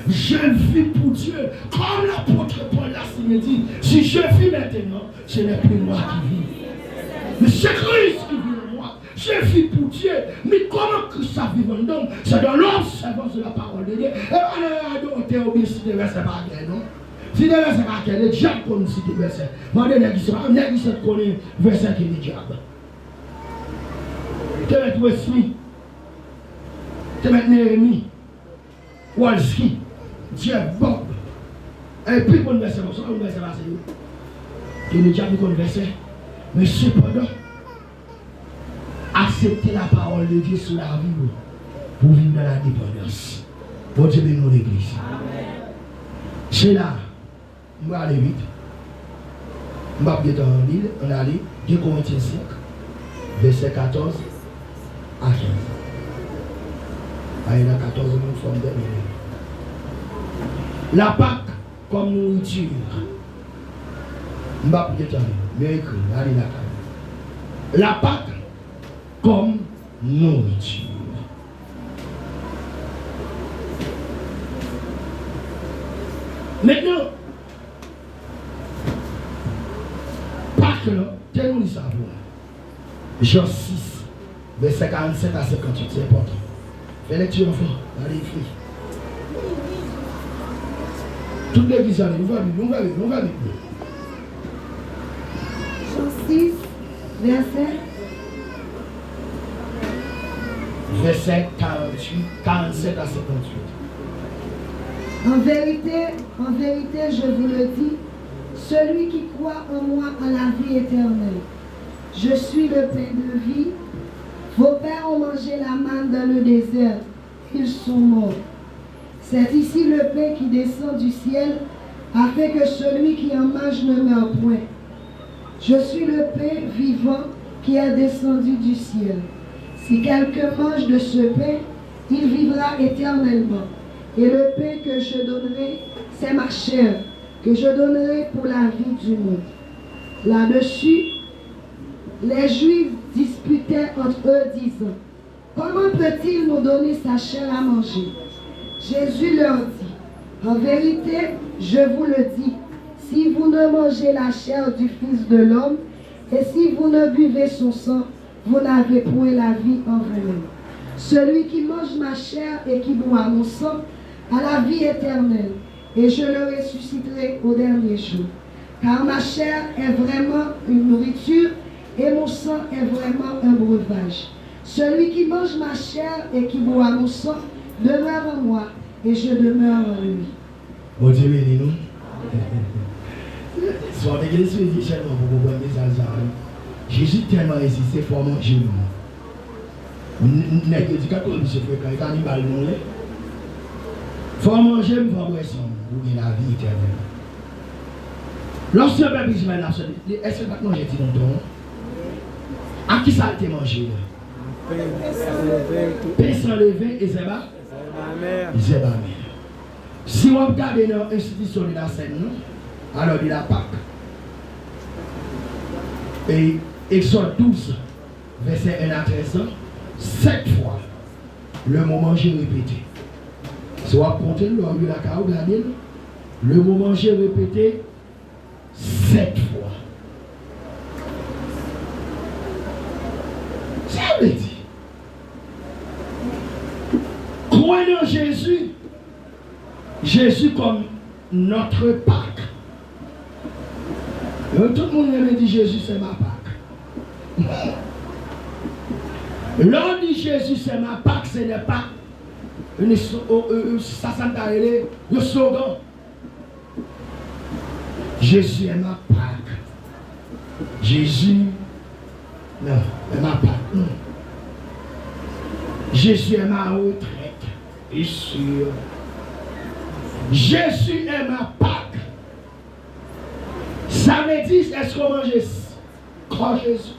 Je vis pour Dieu. Comme l'apôtre Paul l'a dit, si je vis maintenant, ce n'est plus moi qui vis. Mais c'est Christ qui vit en moi. Je vis pour Dieu. Mais comment Christ a vécu en homme? C'est dans l'observance de la parole de Dieu. Et on a été obéi si des versets par terre, non? Si des versets par terre, les diables connaissent des versets. Moi, je connais verset qui est les diables. Tu mets Wesley, tu mets Néhémie, Walski, Jeff Bob, et puis pour le verset, on va verset, qui est déjà pour le verset. Mais cependant, accepter la parole de Dieu sur la vie pour vivre dans la dépendance. Pour Dieu bénisse l'église. C'est là, on va aller vite. on allait 2 Corinthiens 5, verset 14 à 15. Il y a 14 formes de la Pâque comme nourriture. Je vais vous dire, mais écrit, allez la Pâque comme nourriture. Maintenant, Pâques, tellement nous savons. Jean 6, verset 47 à 58, c'est important. Fais lecture enfant, allez écrire. Toute l'église, allez, on va vite. Jean 6, verset 47 à 58. En vérité, je vous le dis, celui qui croit en moi a la vie éternelle. Je suis le pain de vie. Vos pères ont mangé la manne dans le désert. Ils sont morts. C'est ici le pain qui descend du ciel, afin que celui qui en mange ne meure point. Je suis le pain vivant qui est descendu du ciel. Si quelqu'un mange de ce pain, il vivra éternellement. Et le pain que je donnerai, c'est ma chair, que je donnerai pour la vie du monde. Là-dessus, les Juifs disputaient entre eux, disant, comment peut-il nous donner sa chair à manger? Jésus leur dit, en vérité, je vous le dis, si vous ne mangez la chair du Fils de l'homme, et si vous ne buvez son sang, vous n'avez point la vie en vous-même. Celui qui mange ma chair et qui boit mon sang a la vie éternelle, et je le ressusciterai au dernier jour. Car ma chair est vraiment une nourriture, et mon sang est vraiment un breuvage. Celui qui mange ma chair et qui boit mon sang demeure en moi, et je demeure en lui. Bon Dieu, bénis-nous. Soit l'église dit seulement pour comprendre les messages. Jésus tellement insisté, il faut manger nous. N'est-ce que du catholique, monsieur frère, quand il cannibale nous, il faut manger, il faut boire ensemble pour gagner la vie éternelle. Lorsque le peuple Israël a dit, est-ce que maintenant j'ai dit longtemps? À qui ça a été mangé? Pain sans levain et Zéba? Zéba mère. Si on regarde dans l'institution de la scène, alors il a Pâques. Et Exode 12, verset 1 à 13, 7 fois, le mot manger répété. Si on compte le mot manger répété 7 fois. Ça veut dire, croyez en Jésus, Jésus comme notre Pâques. Tout le monde me dit Jésus c'est ma Pâques. L'on dit Jésus c'est ma Pâques, ce n'est pas un slogan. Jésus est ma Pâques. Jésus, non, est ma Pâques. Jésus est ma retraite. Et sûr. Jésus est ma Pâques. Ça veut dire, est-ce qu'on mange sans Jésus?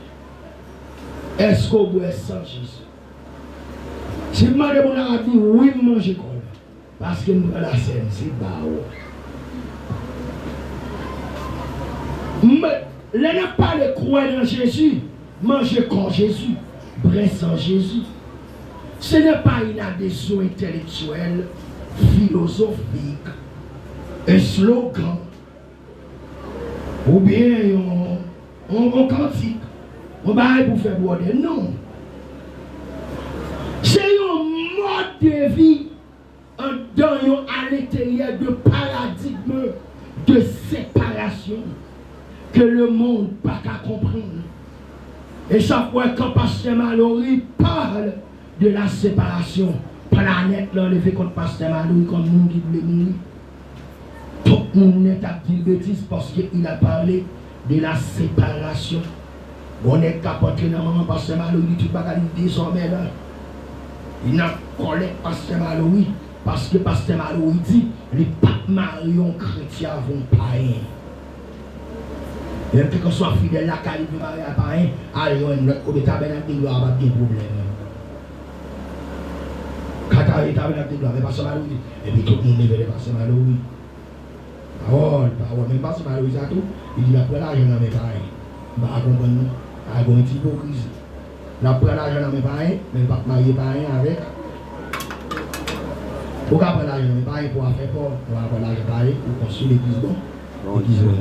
Est-ce qu'on boit sans Jésus? Si je demande mon dit oui, je mange quoi? Parce que nous la scène, c'est bao. Je n'ai pas de croire dans Jésus, manger comme Jésus, boire sans Jésus. Ce n'est pas une adhésion intellectuelle, philosophique, un slogan. Ou bien on cantique, on va pour faire boire. Non. C'est un mode de vie à l'intérieur de paradigme de séparation que le monde n'a pas qu'à comprendre. Et chaque fois quand Pasteur Mallory parle de la séparation, planète l'enlevé contre Pasteur Mallory comme nous qui voulons mourir. Tout le monde n'est pas dit bêtise parce qu'il a parlé de la séparation. On est capable de maman Pasteur Mallory, tout le monde désormais là. Il n'a pas collé Pasteur Mallory parce que Pasteur Mallory dit les papes marions chrétiens vont païens. Même que qu'on soit fidèle la qualité de mariage à pareil, allez, on est au tabernacle de gloire, pas de problème. Quand tu as le tabernacle de gloire, mais pas seulement Louis. Et puis tout le monde ne pas seulement Louis. Parole, même pas seulement Louis à tout. Il dit, après l'argent dans mes pareils. Je ne comprends pas. Il y a une hypocrisie. La prendre l'argent dans mes pareils, mais pas marier pareil avec. Pourquoi prendre l'argent dans mes pareils pour faire fort? On va prendre l'argent pareil pour construire l'église bon. L'église bon.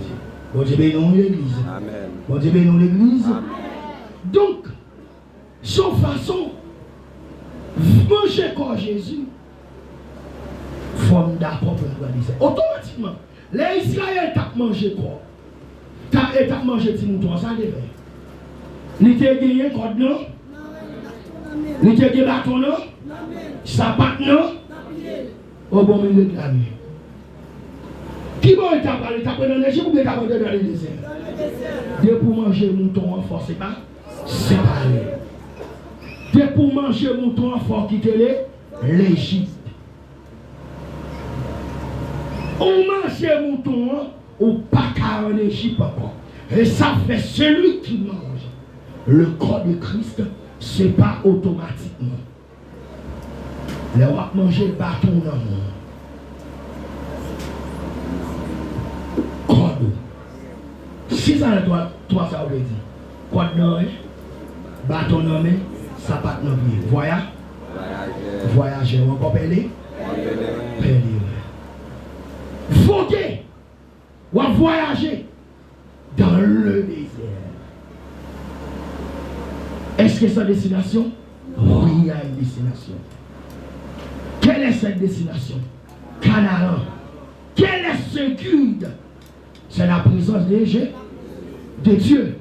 Bon Dieu bénisse l'église. Amen. Bon Dieu bénisse l'église. Donc, sans façon, manger corps Jésus, forme d'accord pour nous dire. Automatiquement, les Israéliens ont mangé corps. Ils ont mangé petit mouton, ça devait. Ils ont gagné code non? Ils ont gagné bâton non? Sapat non? Au bon milieu de la nuit. Qui va être parlé? T'as pris dans l'Égypte ou bien t'as pris dans le désert? Dès pour manger mouton en force, c'est pas séparé. Dès pour manger mouton en force, quitter l'Égypte. On mange mouton ou pas qu'à en Égypte encore. Et ça fait celui qui mange le corps de Christ, c'est pas automatiquement. Les va manger le bâton dans le monde. Si ça est toi, ça veut dire quoi de nom, bâton nommé, sapat nommé. Voyager, on peut péler. Voguer ou voyager dans le désert. Est-ce que c'est sa destination? Oui, il y a une destination. Quelle est cette destination? Canaan. Quel est ce guide? C'est la présence de Dieu.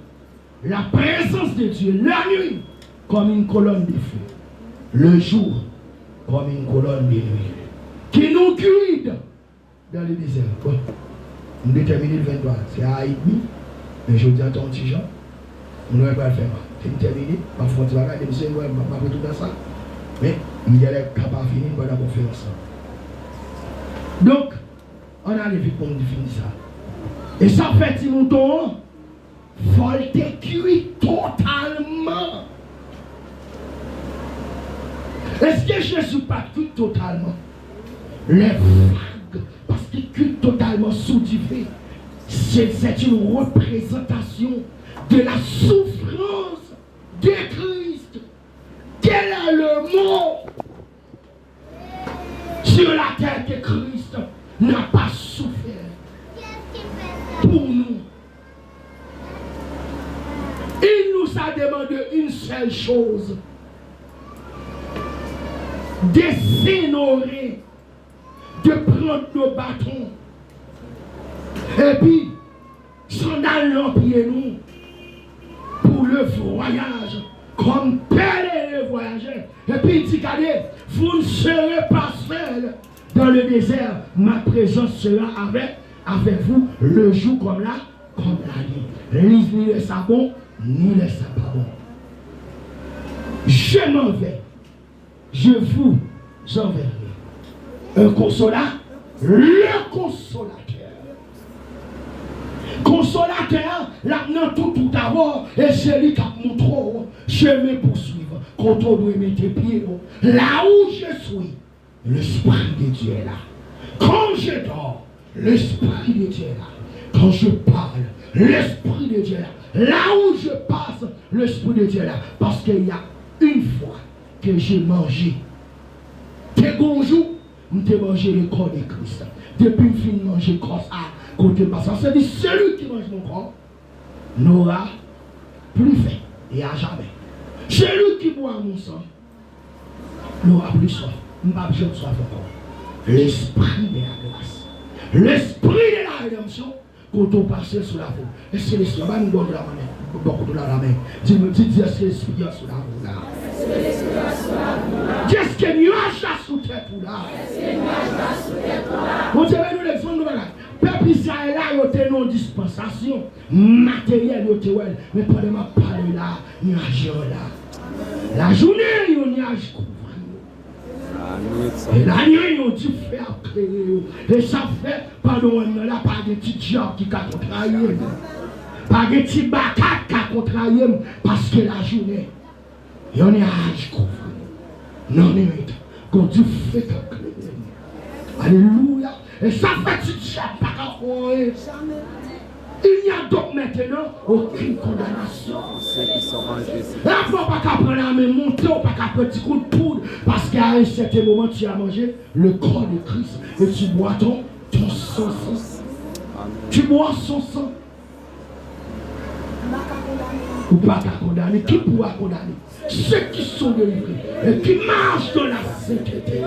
La présence de Dieu. La nuit, comme une colonne de feu. Le jour, comme une colonne de nuit. Qui nous guide dans le désert. Bon. On détermine le 23. C'est à Haïti. Mais je dis à ton petit Jean, on ne va pas le faire. C'est terminé. Parfois, tu vas regarder, je ne vais pas tout dans ça. Mais il est capable de finir, on va d'abord faire ça. Donc, on a vite pour nous définir ça. Et ça fait petit mouton, faut le cuire totalement. Est-ce que Jésus n'a pas cuit totalement? Les vagues, parce qu'il cuit totalement sous-divé, c'est une représentation de la souffrance de Christ. Quel est le mot sur la terre que Christ n'a pas souffert pour nous? Il nous a demandé une seule chose: de s'honorer, de prendre nos bâtons et puis sandales en pied nous pour le voyage, comme père et le voyageur. Et puis il dit, regardez, vous ne serez pas seuls dans le désert, ma présence sera avec vous le jour comme la nuit. Ni le sabon, ni le sabon. Je m'en vais. Je vous enverrai un consolateur, le consolateur. Consolateur, là, non, tout d'abord, et c'est lui qui montre chemin pour suivre. Quand on doit mettre tes pieds, là où je suis, l'Esprit de Dieu est là. Quand je dors, l'Esprit de Dieu est là. Quand je parle, l'Esprit de Dieu est là. Là où je passe, l'Esprit de Dieu est là. Parce qu'il y a une fois que j'ai mangé, tes bonjours, j'ai mangé le corps de Christ. Depuis que je finis de manger le corps, côté passant, c'est dit celui qui mange mon corps n'aura plus faim et à jamais. Celui qui boit mon sang n'aura plus soif. Je n'ai pas besoin de soif encore. L'esprit de la grâce, l'esprit de la rédemption, quand on passe sur la peau. Est-ce que l'esprit va nous donner la main? Beaucoup de la main. Dis-moi, est-ce que l'esprit est sur la peau là? Qu'est-ce que nuage là sous terre pour là? On dirait nous l'exemple de la peuple Israël là, il y a une dispensation matérielle, mais pas de ma parole là, nuage là. La journée, il y a un nuage couvert. Et la nuit, il y a du fer créé. Et ça fait, pardon, il n'y a pas de petits gens qui ont travaillé. Pas de petits bacats qui contrarié parce que la journée, il y a un âge qu'on fait. Non, quand Dieu fait un clé. Alléluia. Et ça fait tu ne pas qu'à faire. Il n'y a donc maintenant aucune condamnation. Là, il ne faut pas qu'à prendre la même montée, ou pas qu'à prendre un petit coup de poudre, parce qu'à un certain moment, tu as mangé le corps de Christ et tu bois ton sang. Tu bois son sang. Ou pas qu'à condamner. Qui pourra condamner? Ceux qui sont délivrés et qui marchent dans la sainteté.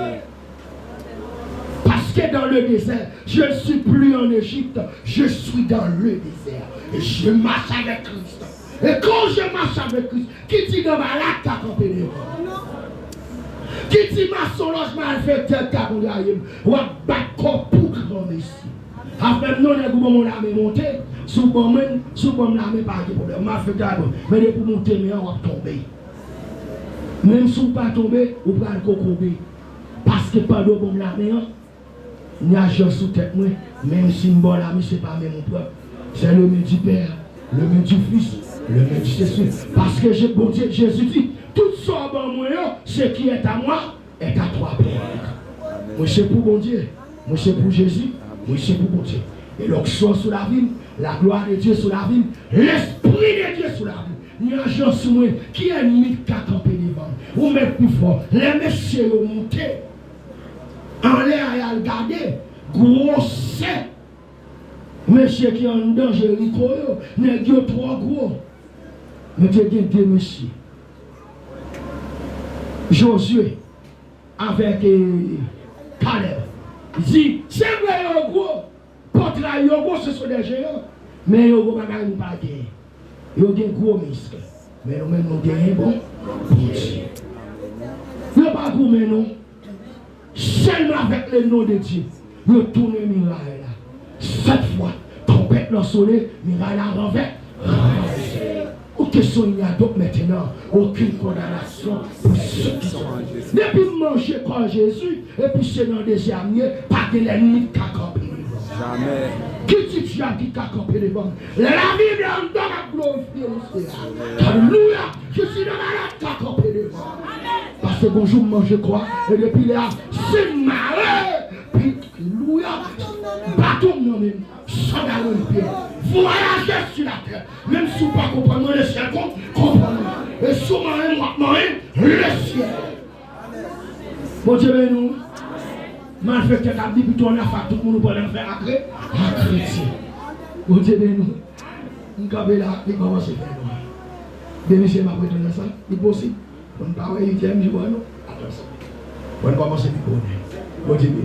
Parce que dans le désert, je ne suis plus en Égypte, je suis dans le désert. Et je marche avec Christ. Et quand je marche avec Christ, qui dit dans ma lac t'as campé devant? Qui dit ma son logement infecté t'as campé ou à battre pour grand messie? Après, nous, les gouvernements mon armée monté, sous bon l'armée pas de problème. M'a fait garde, mais pour monter, mais on va tomber. Même si on ne pas tomber, on va le cocober. Parce que pas de bon l'armée, il y a gens sous tête, même si bon l'armée, ce n'est pas même mon peuple. C'est le même du Père, le même du Fils, le même du Jésus. Parce que bon Dieu, Jésus dit, tout ça, ce qui est à moi, est à toi, Père. Moi, c'est pour bon Dieu, moi, c'est pour Jésus. Oui, c'est pour bon Dieu. Et l'onction sur la vie, la gloire de Dieu sur la vie, l'esprit de Dieu sur la vie. Il y a un gens sur moi qui est mythe qui a campé devant. Ou même plus fort, les messieurs ont monté. En l'air et à regarder, gros c'est. Messieurs qui ont un danger, n'est pas trop gros. Mais tu as deux messieurs. Josué avec Caleb. Il dit, c'est vrai, gros, portrait, gros, ce sont des géants, mais ils n'ont pas gagné. Ils ont des gros muscles, mais nous-mêmes, nous avons un bon Dieu. Ils n'ont pas gourmé, non. Seulement avec le nom de Dieu, ils ont tourné le miracle là. 7 fois, trompette dans soleil, miracle à renvers. Question il n'y a donc maintenant aucune condamnation pour ceux qui sont en Jésus. Depuis manger comme Jésus, et puis c'est dans des amis, pas de l'ennemi qui a campé devant. Jamais. Qui dit tu as qui a campé devant? La Bible est dans la glorifier. Alléluia. Je suis dans la qui a campé devant. Parce que bonjour, manger quoi? Et depuis là, c'est malheur. Puis, alléluia. Bâton non même. Sans galon de pied. Voyager sur la terre. Même si vous ne comprenez pas le ciel, comprenez. Et souvent, le ciel. Bon Dieu, nous. Mal fait que tu as dit, puis on a fait tout le monde pour le faire après. Chrétien. Bon Dieu, nous. Nous avons là, nous commençons à faire. Des messieurs m'a prêté ça. Il est possible. On ne parle pas de 8e jour. Attention. On commence à faire. Bon Dieu, nous.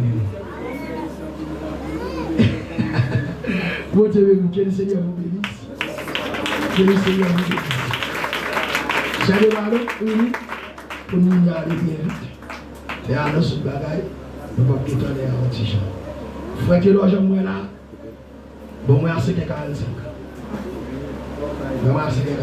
Bon Dieu, que le Seigneur vous bénisse. Que le Seigneur vous bénisse. J'allais parler, oui, pour nous y aller bien vite. Et alors, ce bagage, nous ne pouvons pas tout aller à un petit champ. Frère, que l'argent, moi là, bon, moi, c'est 45. Moi, c'est 45.